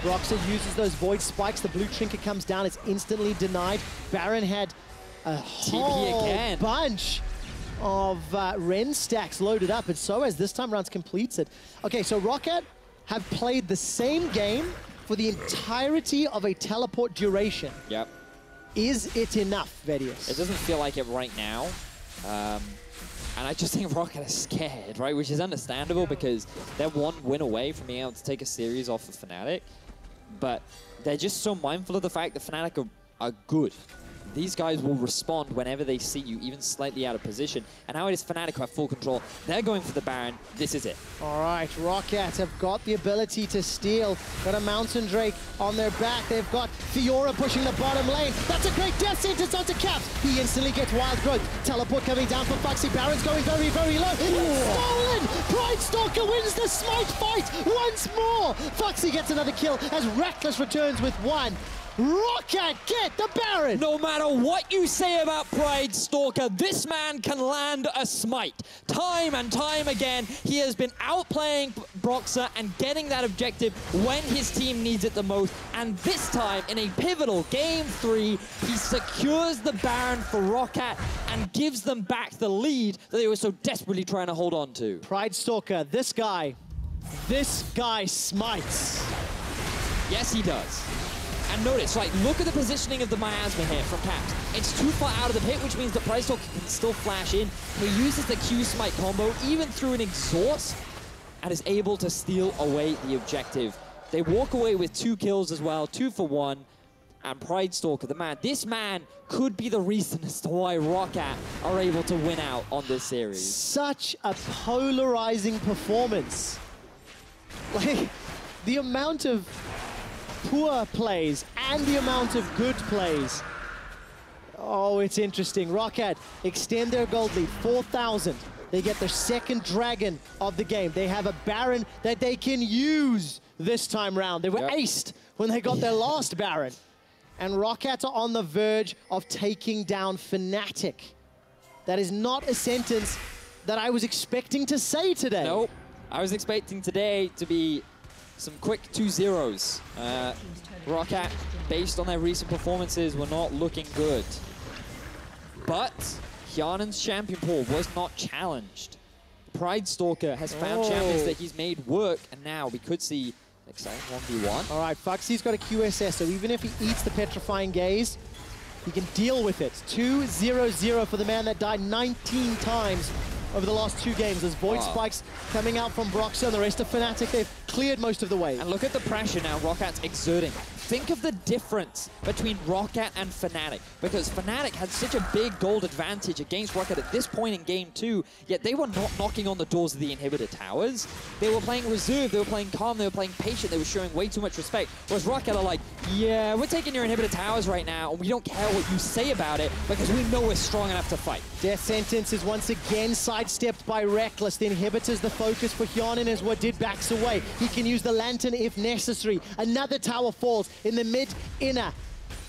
Broxer uses those Void Spikes. The blue trinket comes down. It's instantly denied. Baron had a whole bunch of Ren stacks loaded up. And so as this time round's completed. Okay, so Roccat have played the same game for the entirety of a teleport duration. Yep. Is it enough, Vedius? It doesn't feel like it right now. And I just think Roccat is scared, right? Which is understandable because they're 1 win away from being able to take a series off of Fnatic. But they're just so mindful of the fact that Fnatic are good. These guys will respond whenever they see you, even slightly out of position. And now it is Fnatic who have full control. They're going for the Baron. This is it. All right, Roccat have got the ability to steal. Got a Mountain Drake on their back. They've got Fiora pushing the bottom lane. That's a great death sentence onto Caps. He instantly gets Wild Growth. Teleport coming down for Foxy. Baron's going very, very low. Stolen! Pride Stalker wins the smite fight once more. Foxy gets another kill as Reckless returns with 1. Roccat get the Baron! No matter what you say about Pride Stalker, this man can land a smite. Time and time again, he has been outplaying Broxer and getting that objective when his team needs it the most. And this time, in a pivotal Game 3, he secures the Baron for Roccat and gives them back the lead that they were so desperately trying to hold on to. Pride Stalker, this guy smites. Yes, he does. And notice, like, look at the positioning of the Miasma here from Caps. It's too far out of the pit, which means the Pride Stalker can still flash in. He uses the Q-Smite combo, even through an exhaust, and is able to steal away the objective. They walk away with 2 kills as well, 2 for 1. And Pride Stalker, the man, this man could be the reason as to why Roccat are able to win out on this series. Such a polarizing performance. Like, the amount of poor plays and the amount of good plays. Oh, it's interesting. Roccat extend their gold lead, 4,000. They get their 2nd dragon of the game. They have a Baron that they can use this time round. They were aced when they got their last Baron. And Roccat are on the verge of taking down Fnatic. That is not a sentence that I was expecting to say today. Nope. I was expecting today to be some quick 2-0s. Roccat, based on their recent performances, were not looking good. But Hyanan's champion pool was not challenged. Pride Stalker has found champions that he's made work, and now we could see Exciting 1v1. All right, Foxy's got a QSS, so even if he eats the Petrifying Gaze, he can deal with it. 2-0-0 for the man that died 19 times over the last 2 games. There's Void Spikes coming out from Broxo and the rest of Fnatic. They've cleared most of the way. And look at the pressure now Roccat's exerting. Think of the difference between Roccat and Fnatic, because Fnatic had such a big gold advantage against Roccat at this point in game 2, yet they were not knocking on the doors of the inhibitor towers. They were playing reserve, they were playing calm, they were playing patient, they were showing way too much respect. Whereas Roccat are like, yeah, we're taking your inhibitor towers right now, and we don't care what you say about it, because we know we're strong enough to fight. Death Sentence is once again sidestepped by Reckless. The inhibitor's the focus for Hyanin as Wadid backs away. He can use the Lantern if necessary. Another tower falls in the mid-inner.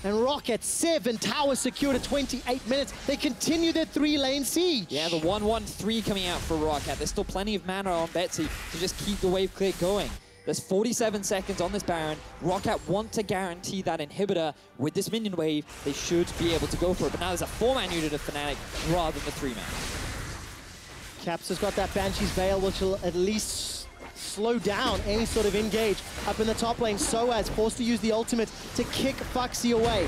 And Roccat, 7 towers secured at 28 minutes. They continue their 3-lane siege. Yeah, the 1-1-3 coming out for Roccat. There's still plenty of mana on Betsy to just keep the wave clear going. There's 47 seconds on this Baron. Roccat want to guarantee that inhibitor. With this minion wave, they should be able to go for it. But now there's a 4-man unit of Fnatic rather than the 3-man. Caps has got that Banshee's Veil, which will at least slow down any sort of engage up in the top lane. Soaz forced to use the ultimate to kick Foxy away.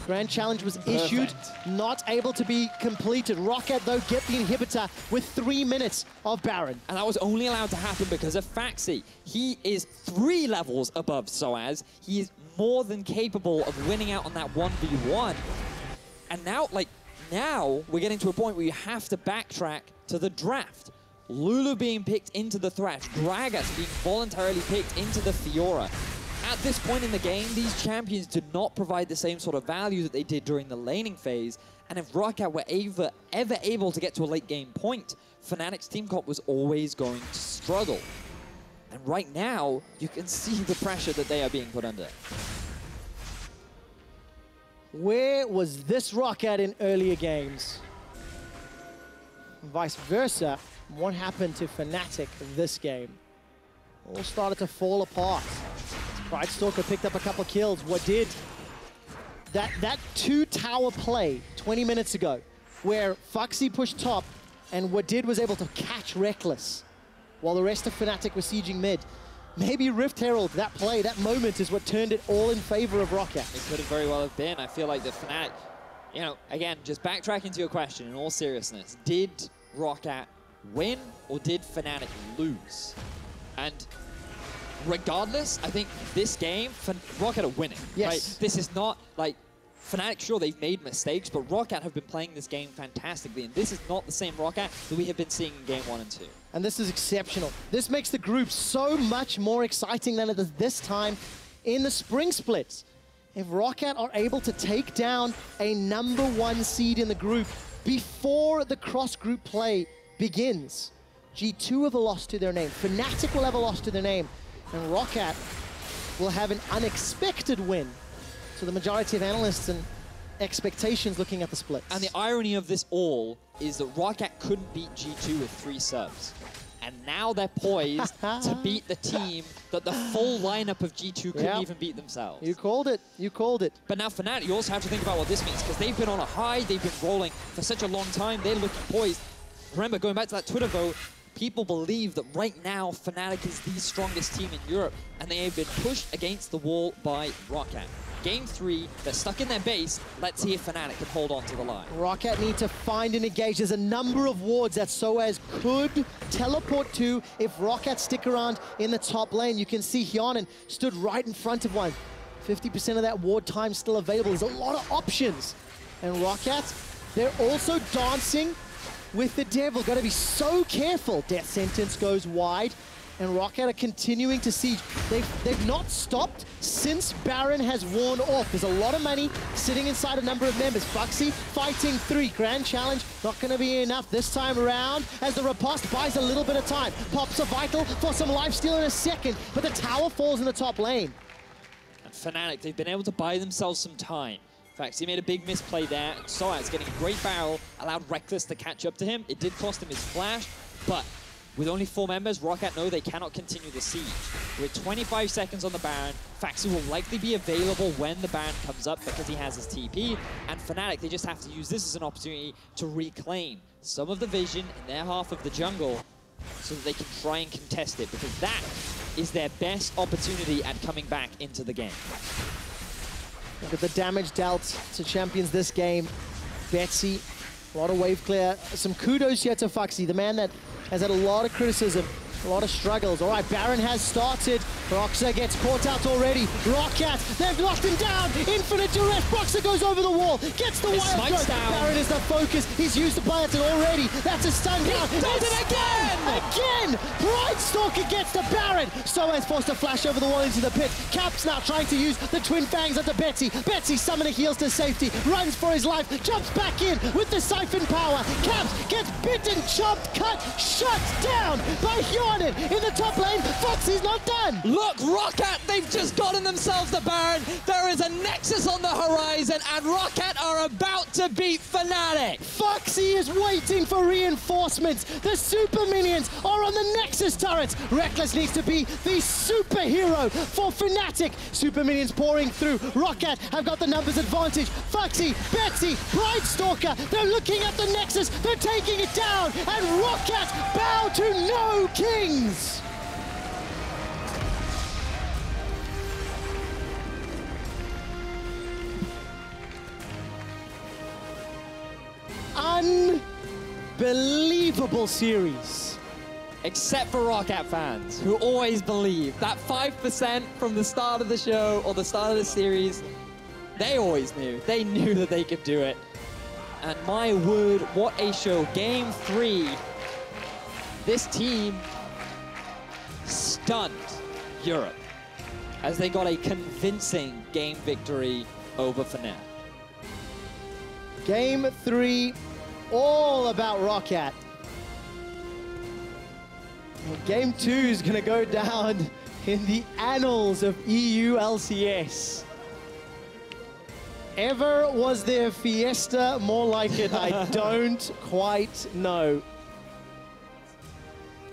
Grand Challenge was issued, not able to be completed. Roccat, though, get the inhibitor with 3 minutes of Baron. And that was only allowed to happen because of Foxy. He is 3 levels above Soaz. He is more than capable of winning out on that 1v1. And now we're getting to a point where you have to backtrack to the draft. Lulu being picked into the Thresh, Gragas being voluntarily picked into the Fiora. At this point in the game, these champions did not provide the same sort of value that they did during the laning phase, and if Roccat were ever able to get to a late game point, Fnatic's team comp was always going to struggle. And right now, you can see the pressure that they are being put under. Where was this Roccat in earlier games? Vice versa, what happened to Fnatic this game? All started to fall apart. Pride Stalker picked up a couple kills. What did that 2-tower play 20 minutes ago, where Foxy pushed top and what did was able to catch Reckless while the rest of Fnatic was sieging mid. Maybe Rift Herald, that play, that moment is what turned it all in favor of Roccat. It could have very well have been. I feel like the Fnatic, you know, again, just backtracking to your question in all seriousness, did Roccat win or did Fnatic lose? And regardless, I think this game, Roccat are winning. Yes. Right? This is not like, Fnatic, sure, they've made mistakes, but Roccat have been playing this game fantastically, and this is not the same Roccat that we have been seeing in game 1 and 2. And this is exceptional. This makes the group so much more exciting than it is this time in the spring splits. If Roccat are able to take down a #1 seed in the group before the cross-group play begins, G2 will have a loss to their name, Fnatic will have a loss to their name, and Roccat will have an unexpected win. So the majority of analysts and expectations looking at the splits. And the irony of this all is that Roccat couldn't beat G2 with 3 subs. And now they're poised to beat the team that the full lineup of G2 couldn't even beat themselves. You called it. You called it. But now Fnatic, you also have to think about what this means, because they've been on a high, they've been rolling for such a long time, they're looking poised. Remember, going back to that Twitter vote, people believe that right now Fnatic is the strongest team in Europe, and they have been pushed against the wall by Roccat. Game 3, they're stuck in their base. Let's see if Fnatic can hold on to the line. Roccat need to find and engage. There's a number of wards that Soaz could teleport to if Roccat stick around in the top lane. You can see Hyanin stood right in front of one. 50% of that ward time still available. There's a lot of options. And Roccat, they're also dancing with the devil. Got to be so careful. Death Sentence goes wide. And Roccat are continuing to siege. They've not stopped since Baron has worn off. There's a lot of money sitting inside a number of members. Foxy fighting 3. Grand Challenge not going to be enough this time around as the riposte buys a little bit of time. Pops a Vital for some lifesteal in a second, but the tower falls in the top lane. And Fnatic, they've been able to buy themselves some time. In fact, he made a big misplay there. Soaz getting a great barrel, allowed Reckless to catch up to him. It did cost him his flash, but with only 4 members, Roccat know they cannot continue the siege. With 25 seconds on the Baron, Foxy will likely be available when the Baron comes up because he has his TP, and Fnatic, they just have to use this as an opportunity to reclaim some of the vision in their half of the jungle so that they can try and contest it, because that is their best opportunity at coming back into the game. Look at the damage dealt to champions this game. Betsy, a lot of wave clear. Some kudos here to Foxy, the man that has had a lot of criticism, a lot of struggles. All right, Baron has started. Boxer gets caught out already. Roccat, they've locked him down. Infinite duress. Boxer goes over the wall, gets the wild throw. Baron is the focus. He's used the Piloton already. That's a stun down. He does it again! Again! Pride Stalker gets the Baron. So is forced to flash over the wall into the pit. Caps now trying to use the Twin Fangs onto Betsy. Betsy summoning heals to safety. Runs for his life. Jumps back in with the Siphon power. Caps gets bitten, chopped, cut, shut down by Hjarnan in the top lane. Foxy's not done. Look, Roccat, they've just gotten themselves the Baron. There is a Nexus on the horizon, and Roccat are about to beat Fnatic. Foxy is waiting for reinforcements. The super minions are on the Nexus turrets. Reckless needs to be the superhero for Fnatic. Super minions pouring through. Roccat have got the numbers advantage. Foxy, Betsy, Pride Stalker, they're looking at the Nexus. They're taking it down, and Roccat bow to no kings. Unbelievable series. Except for Roccat fans, who always believe that 5% from the start of the show or the start of the series, they always knew. They knew that they could do it. And my word, what a show. Game 3, this team stunned Europe as they got a convincing game victory over Fnatic. Game 3, all about Roccat. Game 2 is going to go down in the annals of EULCS. Ever was there fiesta more like it? I don't quite know.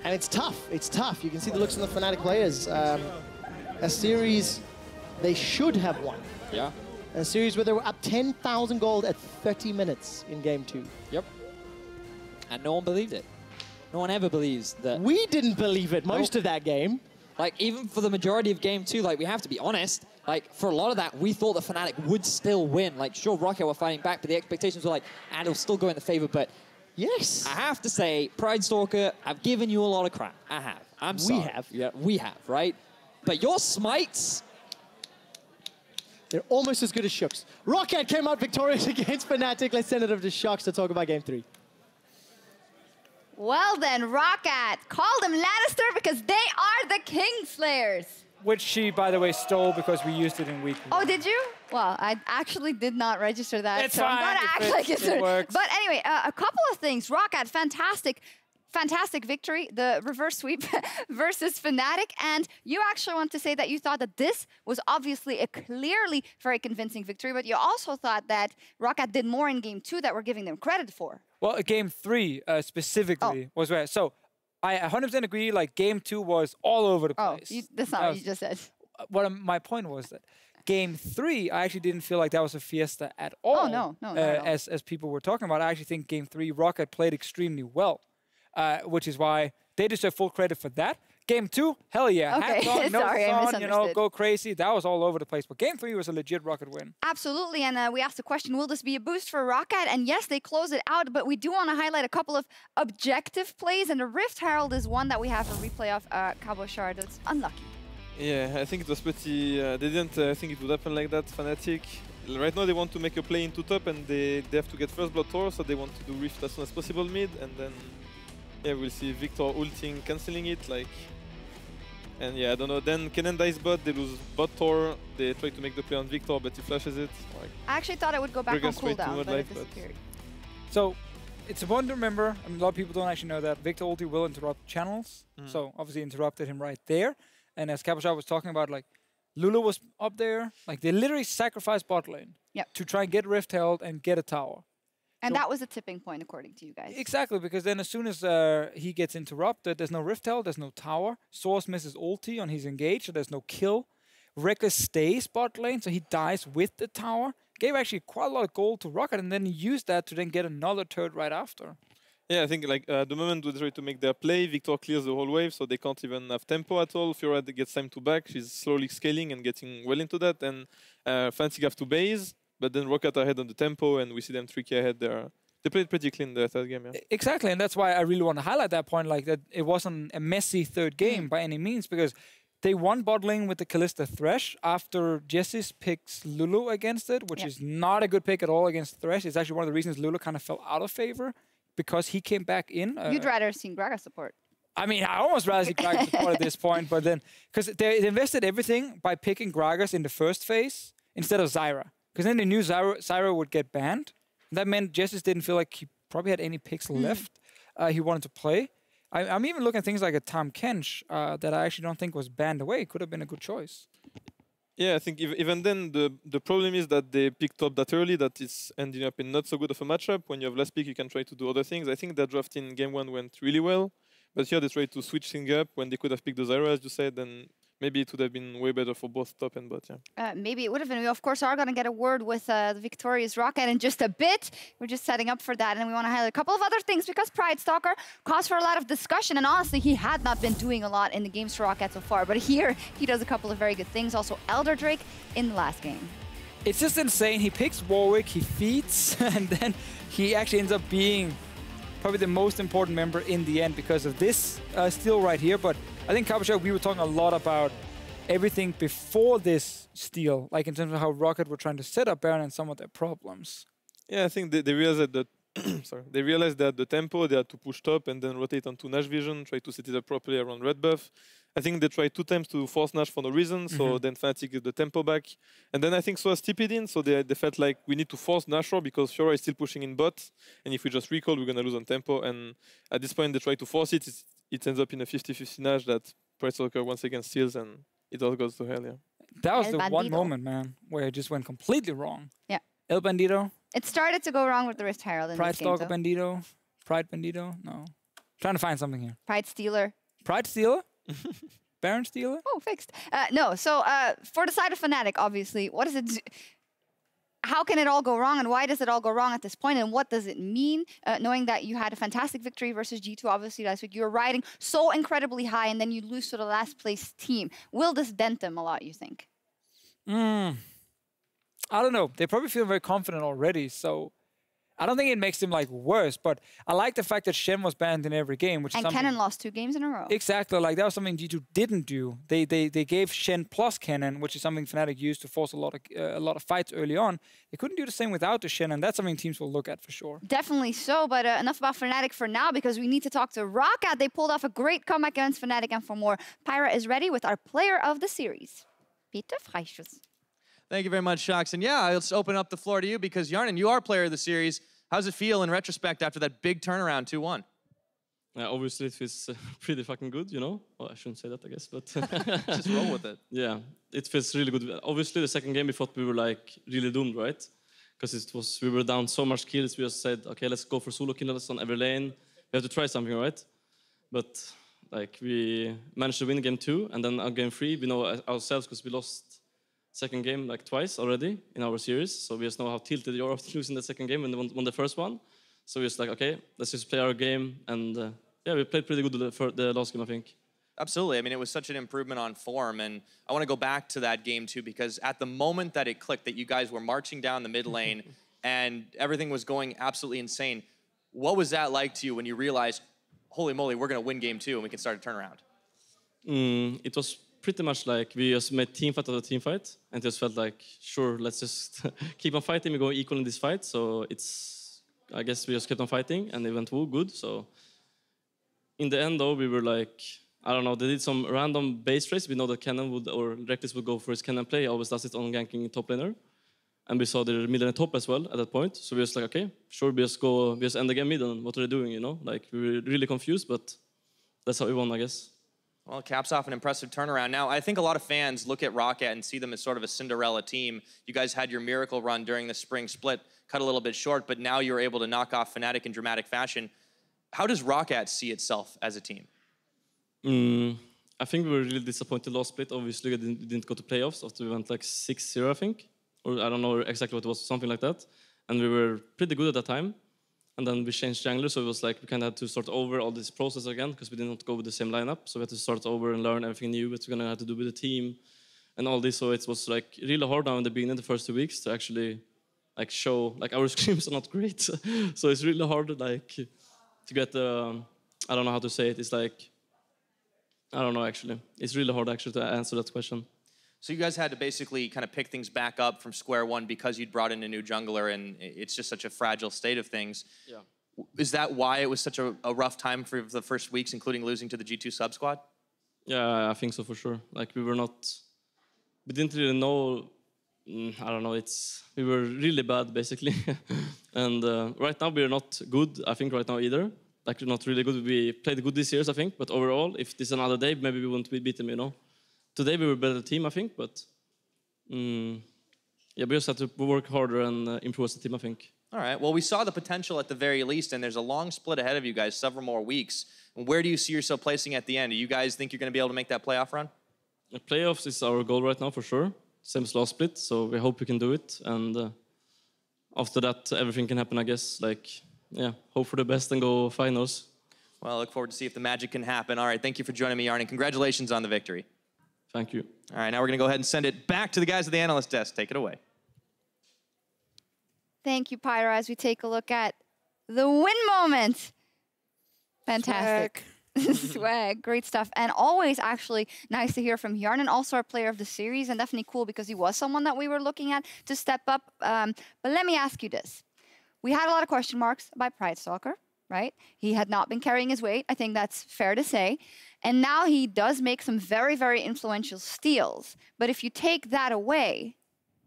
And it's tough. It's tough. You can see the looks on the Fnatic players. A series they should have won. Yeah. A series where they were up 10,000 gold at 30 minutes in game 2. Yep. And no one believed it. No one ever believes that. We didn't believe it most of that game. Like, even for the majority of game 2, like, we have to be honest, like, for a lot of that, we thought that Fnatic would still win. Like, sure, Roccat were fighting back, but the expectations were like, and it'll still go in the favor, but yes. I have to say, Pride Stalker, I've given you a lot of crap. I have. I'm sorry. We have. Yeah, we have, right? But your smites, they're almost as good as Shooks. Roccat came out victorious against Fnatic. Let's send it over to Shooks to talk about game 3. Well then, Roccat called them Lannister because they are the Kingslayers. Which she, by the way, stole because we used it in week 1. Oh, did you? Well, I actually did not register that. It's so fine. I'm gonna actually consider. It works. But anyway, a couple of things. Roccat, fantastic victory, the reverse sweep versus Fnatic. And you actually want to say that you thought that this was obviously a clearly very convincing victory, but you also thought that Roccat did more in game 2 that we're giving them credit for. Well, game 3 specifically was where. So I 100% agree, like game 2 was all over the place. Oh, that's not what you just said. My point was that game 3, I actually didn't feel like that was a fiesta at all. Oh, no, not at all. As people were talking about, I actually think game 3, Roccat played extremely well. Which is why they deserve full credit for that. Game 2, hell yeah. Okay, hats on, no sorry, I fun, misunderstood. go crazy. That was all over the place. But game 3 was a legit Roccat win. Absolutely, and we asked the question, will this be a boost for Roccat? And yes, they close it out, but we do want to highlight a couple of objective plays, and the Rift Herald is one that we have a replay of Cabo Shard. It's unlucky. Yeah, I think it was pretty... they didn't think it would happen like that, Fnatic. Right now they want to make a play into top, and they have to get first blood tower, so they want to do Rift as soon as possible mid, and then... yeah, we'll see Victor ulting, cancelling it, like... and yeah, I don't know, then Kennen dies bot, they lose bot tower, they try to make the play on Victor, but he flashes it. Like, I actually thought it would go back on cooldown, but it disappeared. So, it's important to remember, I mean, a lot of people don't actually know that Victor ulti will interrupt channels, so obviously interrupted him right there. And as Cabochard was talking about, like, Lulu was up there, like, they literally sacrificed bot lane to try and get Rift held and get a tower. And that was a tipping point, according to you guys. Exactly, because then as soon as he gets interrupted, there's no Rift held, there's no tower. Source misses ulti on his engage, so there's no kill. Reckless stays bot lane, so he dies with the tower. Gave actually quite a lot of gold to Roccat, and then he used that to then get another turret right after. Yeah, I think like the moment they try to make their play, Victor clears the whole wave, so they can't even have tempo at all. Fiora gets time to back. She's slowly scaling and getting well into that. And Fnatic have to base, but then Roccat ahead on the tempo, and we see them 3K ahead there. They played pretty clean the third game, yeah. Exactly, and that's why I really want to highlight that point, like that it wasn't a messy third game by any means, because they won bot lane with the Kalista Thresh after Jessis picks Lulu against it, which is not a good pick at all against Thresh. It's actually one of the reasons Lulu kind of fell out of favor, because he came back in. You'd rather seen Gragas support. I mean, I almost rather see Gragas support at this point, but then, because they invested everything by picking Gragas in the first phase instead of Zyra, because then they knew Zyra would get banned. That meant Jessis didn't feel like he probably had any picks left he wanted to play. I'm even looking at things like a Tahm Kench that I actually don't think was banned away. Could have been a good choice. Yeah, I think even then, the problem is that they picked up that early that it's ending up in not so good of a matchup. When you have last pick, you can try to do other things. I think that draft in game 1 went really well. But here they tried to switch things up when they could have picked the Zyra, as you said, and maybe it would have been way better for both top and bot, yeah. Maybe it would have been. We, of course, are going to get a word with the victorious Roccat in just a bit. We're just setting up for that, and we want to highlight a couple of other things, because Pride Stalker caused for a lot of discussion, and honestly, he had not been doing a lot in the games for Roccat so far, but here, he does a couple of very good things. Also, Elder Drake in the last game. It's just insane. He picks Warwick, he feeds, and then he actually ends up being probably the most important member in the end because of this steal right here. But I think, Kabasha, we were talking a lot about everything before this steal, like in terms of how Roccat were trying to set up Baron and some of their problems. Yeah, I think they realized that they realized that the tempo, they had to push top and then rotate onto Nash Vision, try to set it up properly around red buff. I think they tried 2 times to force Nash for no reason, so then Fnatic get the tempo back. And then I think Soaz TP'd in, so they felt like we need to force Nash because Fiora is still pushing in bot, and if we just recall, we're going to lose on tempo. And at this point, they try to force it. It ends up in a 50-50 Nash that Pride Stalker once again steals, and it all goes to hell, yeah. That was the one moment, man, where it just went completely wrong. Yeah. El Bandito. It started to go wrong with the Rift Herald in Pride this game, Stalker Bandito. Pride Bandito. No. Trying to find something here. Pride Stealer. Pride Stealer? Baron Stealer? Oh, fixed. No, so for the side of Fnatic, obviously, what does it do? How can it all go wrong, and why does it all go wrong at this point, and what does it mean, knowing that you had a fantastic victory versus G2, obviously, last week. You're riding so incredibly high, and then you lose to the last place team. Will this dent them a lot, you think? I don't know. They probably feel very confident already, so I don't think it makes them like worse, but I like the fact that Shen was banned in every game, which is something... Kennen lost 2 games in a row. Exactly, like that was something G2 didn't do. They gave Shen plus Kennen, which is something Fnatic used to force a lot of fights early on. They couldn't do the same without the Shen, and that's something teams will look at for sure. Definitely so, but enough about Fnatic for now, because we need to talk to Roccat. They pulled off a great comeback against Fnatic, and for more, Pyra is ready with our player of the series, Peter Freischutz. Thank you very much, Shox. And yeah, let's open up the floor to you, because Yarnan, you are player of the series. How does it feel in retrospect after that big turnaround, 2-1? Obviously, it feels pretty fucking good, you know? Well, I shouldn't say that, I guess, but... Just roll with it. Yeah, it feels really good. Obviously, the second game, we thought we were, like, really doomed, right? Because we were down so much kills, we just said, okay, let's go for solo kills on every lane. We have to try something, right? But, like, we managed to win game 2, and then on game 3, we know ourselves, because we lost second game like twice already in our series, so we just know how tilted you are after losing the second game when they won the first one. So we just like, okay, let's just play our game, and yeah, we played pretty good for the last game, I think. Absolutely. I mean, it was such an improvement on form, and I want to go back to that game too, because at the moment that it clicked, that you guys were marching down the mid lane and everything was going absolutely insane, what was that like to you when you realized, holy moly, we're going to win game 2 and we can start a turnaround? It was pretty much like we just made team fight after team fight, and just felt like, sure, let's just keep on fighting. We go equal in this fight, so it's, I guess we just kept on fighting, and it went good. So in the end, though, we were like, I don't know, they did some random base trades. We know that Kennen would, or Reckless would go for his Kennen play. He always does it on ganking top laner, and we saw their mid and top as well at that point. So we was like, okay, sure, we just end the game mid, and what are they doing? You know, like we were really confused, but that's how we won, I guess. Well, it caps off an impressive turnaround. Now, I think a lot of fans look at Roccat and see them as sort of a Cinderella team. You guys had your miracle run during the spring split, cut a little bit short, but now you're able to knock off Fnatic in dramatic fashion. How does Roccat see itself as a team? I think we were really disappointed last split. Obviously, we didn't go to playoffs after we went like 6-0, I think. Or I don't know exactly what it was, something like that. And we were pretty good at that time. And then we changed jungler, so it was like we kind of had to start over all this process again because we did not go with the same lineup. So we had to start over and learn everything new, what we're gonna have to do with the team and all this. So it was like really hard now in the beginning, the first 2 weeks, to actually like show like our scrims are not great. So it's really hard like to get the I don't know how to say it. It's like I don't know actually. It's really hard actually to answer that question. So you guys had to basically kind of pick things back up from square one because you'd brought in a new jungler and it's just such a fragile state of things. Yeah. Is that why it was such a rough time for the first weeks, including losing to the G2 sub squad? Yeah, I think so for sure. Like we didn't really know, I don't know, we were really bad basically. And right now we're not good, I think right now either. Like we're not really good. We played good this year, I think, but overall, if this is another day, maybe we won't beat them, you know. Today we were a better team, I think, but yeah, we just have to work harder and improve as a team, I think. All right. Well, we saw the potential at the very least, and there's a long split ahead of you guys, several more weeks. Where do you see yourself placing at the end? Do you guys think you're going to be able to make that playoff run? The playoffs is our goal right now for sure. Same as last split, so we hope we can do it. And after that, everything can happen, I guess. Like, yeah, hope for the best and go finals. Well, I look forward to see if the magic can happen. All right. Thank you for joining me, Yarn, and congratulations on the victory. Thank you. All right, now we're going to go ahead and send it back to the guys at the analyst desk. Take it away. Thank you, Pyro, as we take a look at the win moment. Fantastic. Swag. Great stuff. And always actually nice to hear from Yarn, and also our player of the series, and definitely cool because he was someone that we were looking at to step up. But let me ask you this. We had a lot of question marks by Pride Stalker, right? He had not been carrying his weight. I think that's fair to say. And now he does make some very, very influential steals. But if you take that away,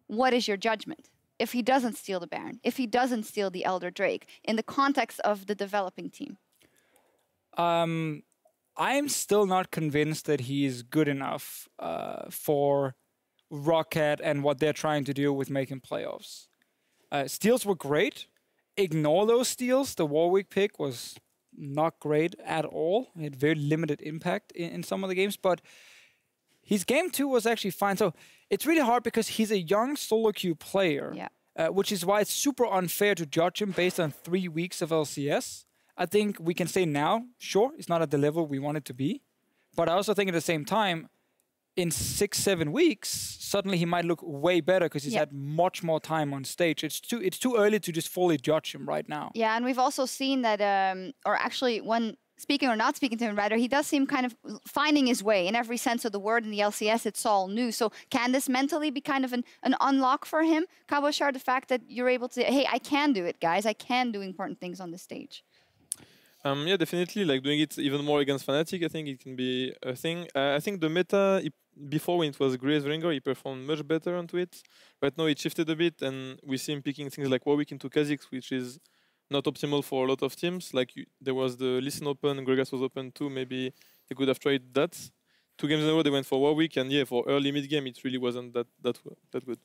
what is your judgment? If he doesn't steal the Baron, if he doesn't steal the Elder Drake, in the context of the developing team? I'm still not convinced that he is good enough for Roccat and what they're trying to do with making playoffs. Steals were great. Ignore those steals. The Warwick pick was not great at all. He had very limited impact in some of the games, but his game 2 was actually fine. So it's really hard because he's a young solo queue player, which is why it's super unfair to judge him based on 3 weeks of LCS. I think we can say now, sure, it's not at the level we want it to be, but I also think at the same time, in 6-7 weeks, suddenly he might look way better because he's had much more time on stage. It's too early to just fully judge him right now. Yeah, and we've also seen that, or actually, when speaking or not speaking to him, rather, he does seem kind of finding his way in every sense of the word. In the LCS, it's all new. So can this mentally be kind of an unlock for him, Cabochard, the fact that you're able to, hey, I can do it, guys. I can do important things on the stage. Yeah, definitely. Like doing it even more against Fnatic, I think it can be a thing. I think the meta before, when it was Graves Ringer, he performed much better onto it. Right now, it shifted a bit, and we see him picking things like Warwick into Kha'Zix, which is not optimal for a lot of teams. Like there was the Listen open, Gregas was open too. Maybe they could have tried that. 2 games in a row, they went for Warwick, and yeah, for early mid game, it really wasn't that good.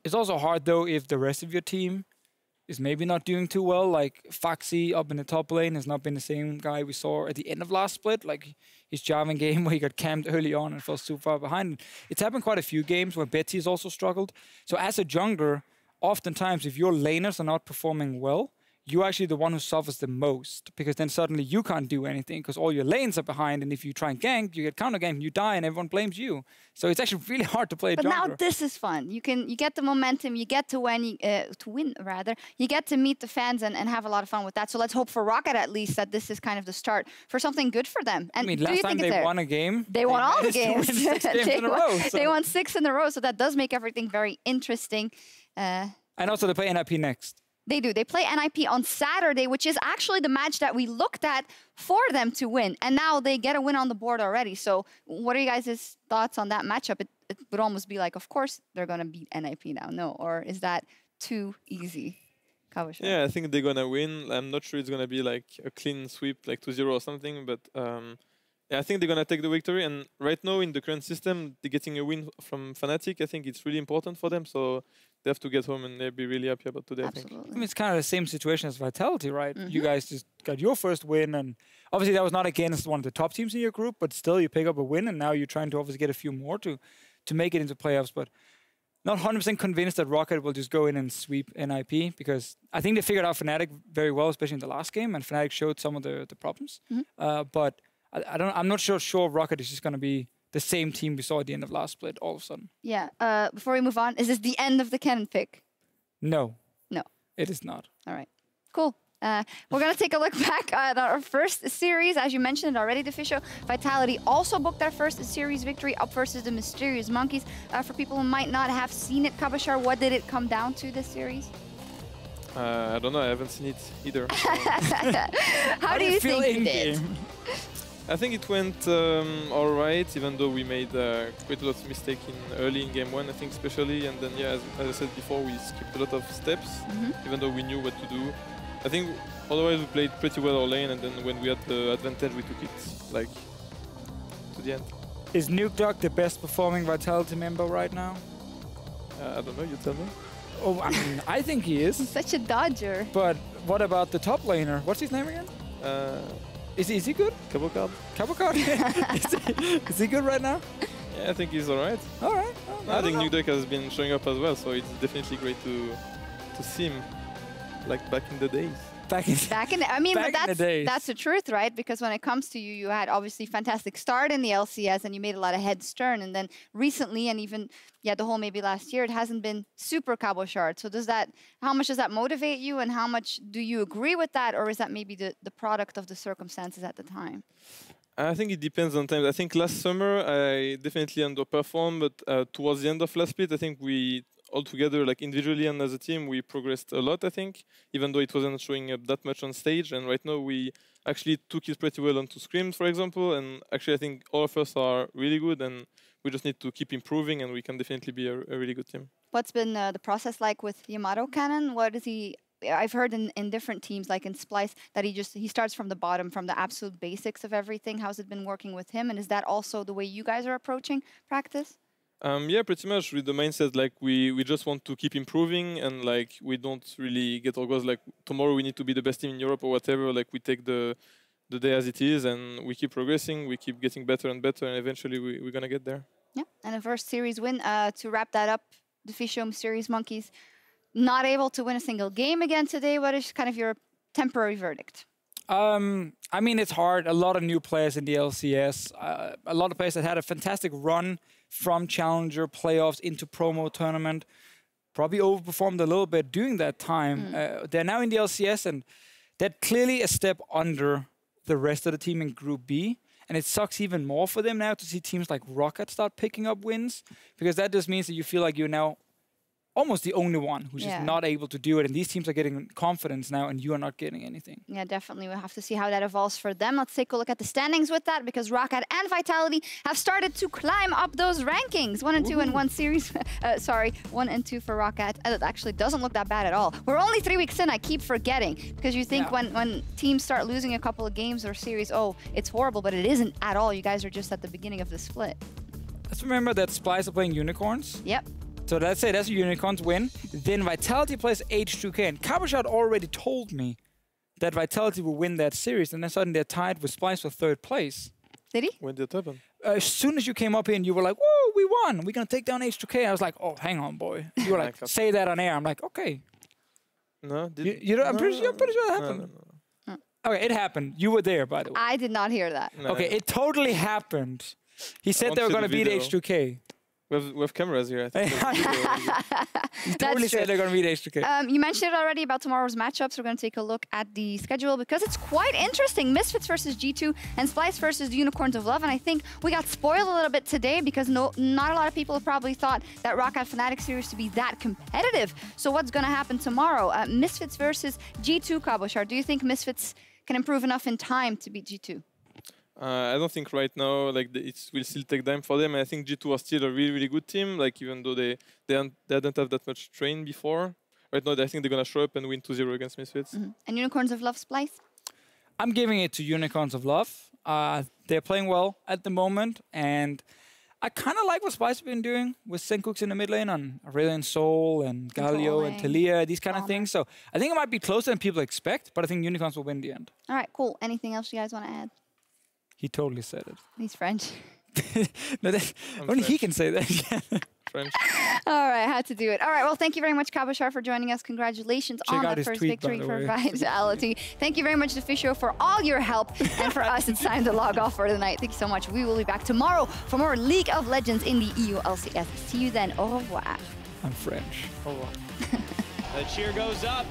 It's also hard though if the rest of your team is maybe not doing too well. Like Foxy up in the top lane has not been the same guy we saw at the end of last split. Like his Jarvan game where he got camped early on and fell super far behind. It's happened quite a few games where Betsy has also struggled. So as a jungler, oftentimes if your laners are not performing well, you're actually the one who suffers the most, because then suddenly you can't do anything because all your lanes are behind, and if you try and gank, you get counter ganked, you die, and everyone blames you. So it's actually really hard to play a jungler. But now this is fun. You get the momentum, you get to win, you get to meet the fans and have a lot of fun with that. So let's hope for Roccat at least that this is kind of the start for something good for them. And I mean, last time they won a game, they won all the games. They won 6 in a row, so that does make everything very interesting. And also they play NIP next. They do. They play NIP on Saturday, which is actually the match that we looked at for them to win. And now they get a win on the board already. So what are you guys' thoughts on that matchup? It would almost be like, of course, they're going to beat NIP now. No, or is that too easy? Cabochard? Yeah, I think they're going to win. I'm not sure it's going to be like a clean sweep, like 2-0 or something. But yeah, I think they're going to take the victory. And right now in the current system, they're getting a win from Fnatic. I think it's really important for them. So they have to get home and they'll be really happy about today, Absolutely. I think. I mean, it's kind of the same situation as Vitality, right? You guys just got your first win, and obviously that was not against one of the top teams in your group, but still you pick up a win, and now you're trying to obviously get a few more to make it into playoffs. But not 100% convinced that Roccat will just go in and sweep NIP, because I think they figured out Fnatic very well, especially in the last game, and Fnatic showed some of the problems. But I'm not sure Roccat is just going to be the same team we saw at the end of last split all of a sudden. Yeah. Before we move on, is this the end of the Cannon pick? No. No. It is not. All right. Cool. We're going to take a look back at our first series. As you mentioned already, Deficio, Vitality also booked their first series victory up versus the Mysterious Monkeys. For people who might not have seen it, Kabashar, what did it come down to this series? I don't know. I haven't seen it either. So. How do you think it did? I think it went all right, even though we made quite a lot of mistakes early in game 1, I think especially. And then, yeah, as I said before, we skipped a lot of steps, even though we knew what to do. I think otherwise we played pretty well our lane, and then when we had the advantage, we took it like to the end. Is Nuke Dog the best performing Vitality member right now? I don't know, you tell me. Oh, I mean, I think he is. He's such a dodger. But what about the top laner? What's his name again? Is he good? Cabocard. Cabocard? is he good right now? Yeah, I think he's alright. Alright. I think Nuke Dog has been showing up as well, so it's definitely great to see him. Like back in the days. I mean, but that's the truth, right? Because when it comes to you, you had obviously fantastic start in the LCS and you made a lot of heads turn. And then recently, and even, the whole maybe last year, it hasn't been super Cabochard. So how much does that motivate you, and how much do you agree with that? Or is that maybe the product of the circumstances at the time? I think it depends on times. I think last summer, I definitely underperformed, but towards the end of last split, I think we all together, like individually and as a team, we progressed a lot, I think, even though it wasn't showing up that much on stage. And right now, we actually took it pretty well onto scrims, for example. And actually, I think all of us are really good, and we just need to keep improving, and we can definitely be a really good team. What's been the process like with Yamato Cannon? What is he? I've heard in different teams, like in Splice, that he starts from the bottom, from the absolute basics of everything. How's it been working with him? And is that also the way you guys are approaching practice? Yeah, pretty much with the mindset, like we just want to keep improving, and like we don't really get our goals like tomorrow we need to be the best team in Europe or whatever. Like we take the day as it is, and we keep progressing, we keep getting better and better, and eventually we're gonna get there. Yeah, and a first series win. To wrap that up, Deficio Mysterious Monkeys not able to win a single game again today. What is kind of your temporary verdict? I mean, it's hard. A lot of new players in the LCS. A lot of players that had a fantastic run from Challenger playoffs into promo tournament. Probably overperformed a little bit during that time. They're now in the LCS, and they're clearly a step under the rest of the team in Group B. And it sucks even more for them now to see teams like Roccat start picking up wins, because that just means that you feel like you're now almost the only one who's just not able to do it. And these teams are getting confidence now, and you are not getting anything. Yeah, definitely. We'll have to see how that evolves for them. Let's take a look at the standings with that, because Roccat and Vitality have started to climb up those rankings. 1 and 2 in one series. 1 and 2 for Roccat. It actually doesn't look that bad at all. We're only 3 weeks in. I keep forgetting, because you think when teams start losing a couple of games or series, oh, it's horrible, but it isn't at all. You guys are just at the beginning of the split. Let's remember that Splice are playing Unicorns. Yep. So let's say that's a Unicorns win. Then Vitality plays H2K. And Cabochard already told me that Vitality will win that series. And then suddenly they're tied with Splice for 3rd place. Did he? When did it happen? As soon as you came up here and you were like, whoa, we won. We're going to take down H2K. I was like, oh, hang on, boy. You were like, say that on air. I'm like, okay. No, I'm pretty sure that happened. No. Okay, it happened. You were there, by the way. I did not hear that. No, okay, it totally happened. He said they were going to beat H2K. We have cameras here, I think. You totally said they're going to beat H2K. You mentioned it already about tomorrow's matchups. We're going to take a look at the schedule, because it's quite interesting. Misfits versus G2 and Splice versus the Unicorns of Love. And I think we got spoiled a little bit today, because not a lot of people have probably thought that Roccat Fnatic series to be that competitive. So what's going to happen tomorrow? Misfits versus G2, Cabochard. Do you think Misfits can improve enough in time to beat G2? I don't think right now, like it will still take time for them. And I think G2 are still a really, really good team. Like even though they didn't have that much train before, right now I think they're gonna show up and win 2-0 against Misfits. And Unicorns of Love, Splice? I'm giving it to Unicorns of Love. They're playing well at the moment, and I kind of like what Splice have been doing with Senkooks in the mid lane on Aurelion Sol and Galio and Talia, these kind of things. So I think it might be closer than people expect, but I think Unicorns will win in the end. All right, cool. Anything else you guys want to add? He totally said it. He's French. No, only he can say that. French. All right, had to do it. All right, well, thank you very much, Kabashar, for joining us. Congratulations on that first victory for Vitality. Thank you very much, The Fish Show, for all your help. And for us, it's time to log off for the night. Thank you so much. We will be back tomorrow for more League of Legends in the EULCS. See you then. Au revoir. I'm French. Au revoir. The cheer goes up.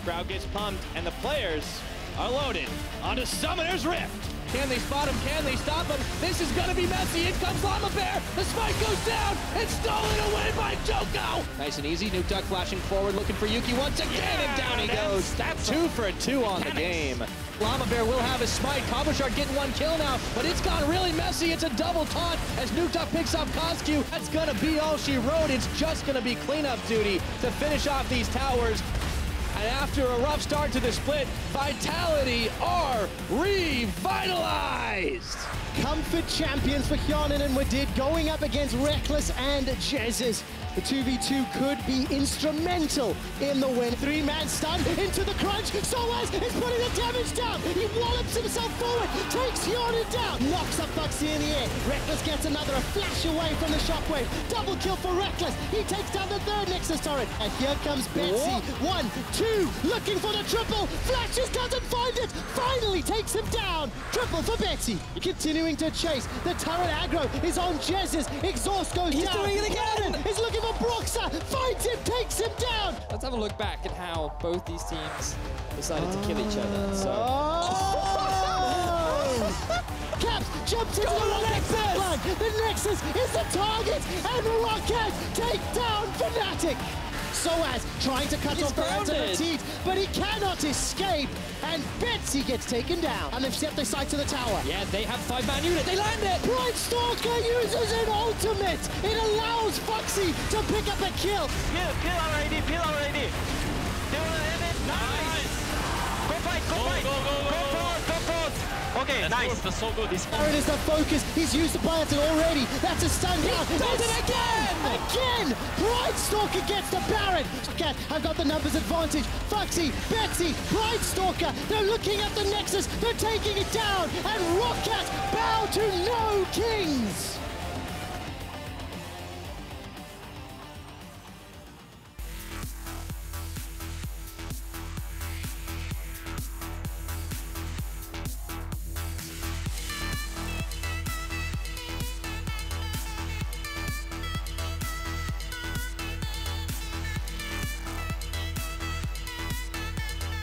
Crowd gets pumped, and the players are loaded onto Summoner's Rift. Can they spot him? Can they stop him? This is going to be messy. In comes Llama Bear. The spike goes down. It's stolen away by Joko. Nice and easy. Nuke Duck flashing forward, looking for Yuki once again, and down he goes. That's 2 for 2 on the game. Llama Bear will have his smite. Kabashar getting 1 kill now, but it's gone really messy. It's a double taunt as Nuke Duck picks up Coscu. That's going to be all she wrote. It's just going to be cleanup duty to finish off these towers. And after a rough start to the split, Vitality are revitalized! Comfort champions for Hyonin and Wadid going up against Reckless and Jesus. The 2v2 could be instrumental in the win. 3-man stun into the crunch. Soaz is putting the damage down. He wallops himself forward, takes Hyonin down, knocks up Buxy in the air. Reckless gets another, a flash away from the shockwave. Double kill for Reckless. He takes down the 3rd Nexus turret. And here comes Betsy. 1, 2, looking for the triple. Flashes, doesn't find it. Finally takes him down. Triple for Betsy. Continuing to chase. The turret aggro is on Jesus. Exhaust goes down. He's doing it again. He's looking for Broxa. Finds him, takes him down. Let's have a look back at how both these teams decided to kill each other. So. Caps jumps into the Roccat backline. The Nexus is the target, and Roccat take down Fnatic. Soaz trying to cut off the hands of the teeth, but he cannot escape, and Betsy gets taken down. And they've set their sights to the tower. Yeah, they have 5-man unit. They land it. Bright Stalker uses an ultimate. It allows Foxy to pick up a kill. Kill already. They will end it. Nice. Go fight. Go forward. Okay, nice. That's so good. Baron is the focus. He's used the Biotin already. That's a stun down. He does it again! Again! Bright Stalker gets the Baron. Roccat have got the numbers advantage. Foxy, Betsy, Bright Stalker. They're looking at the Nexus. They're taking it down. And Roccat bow to no kings.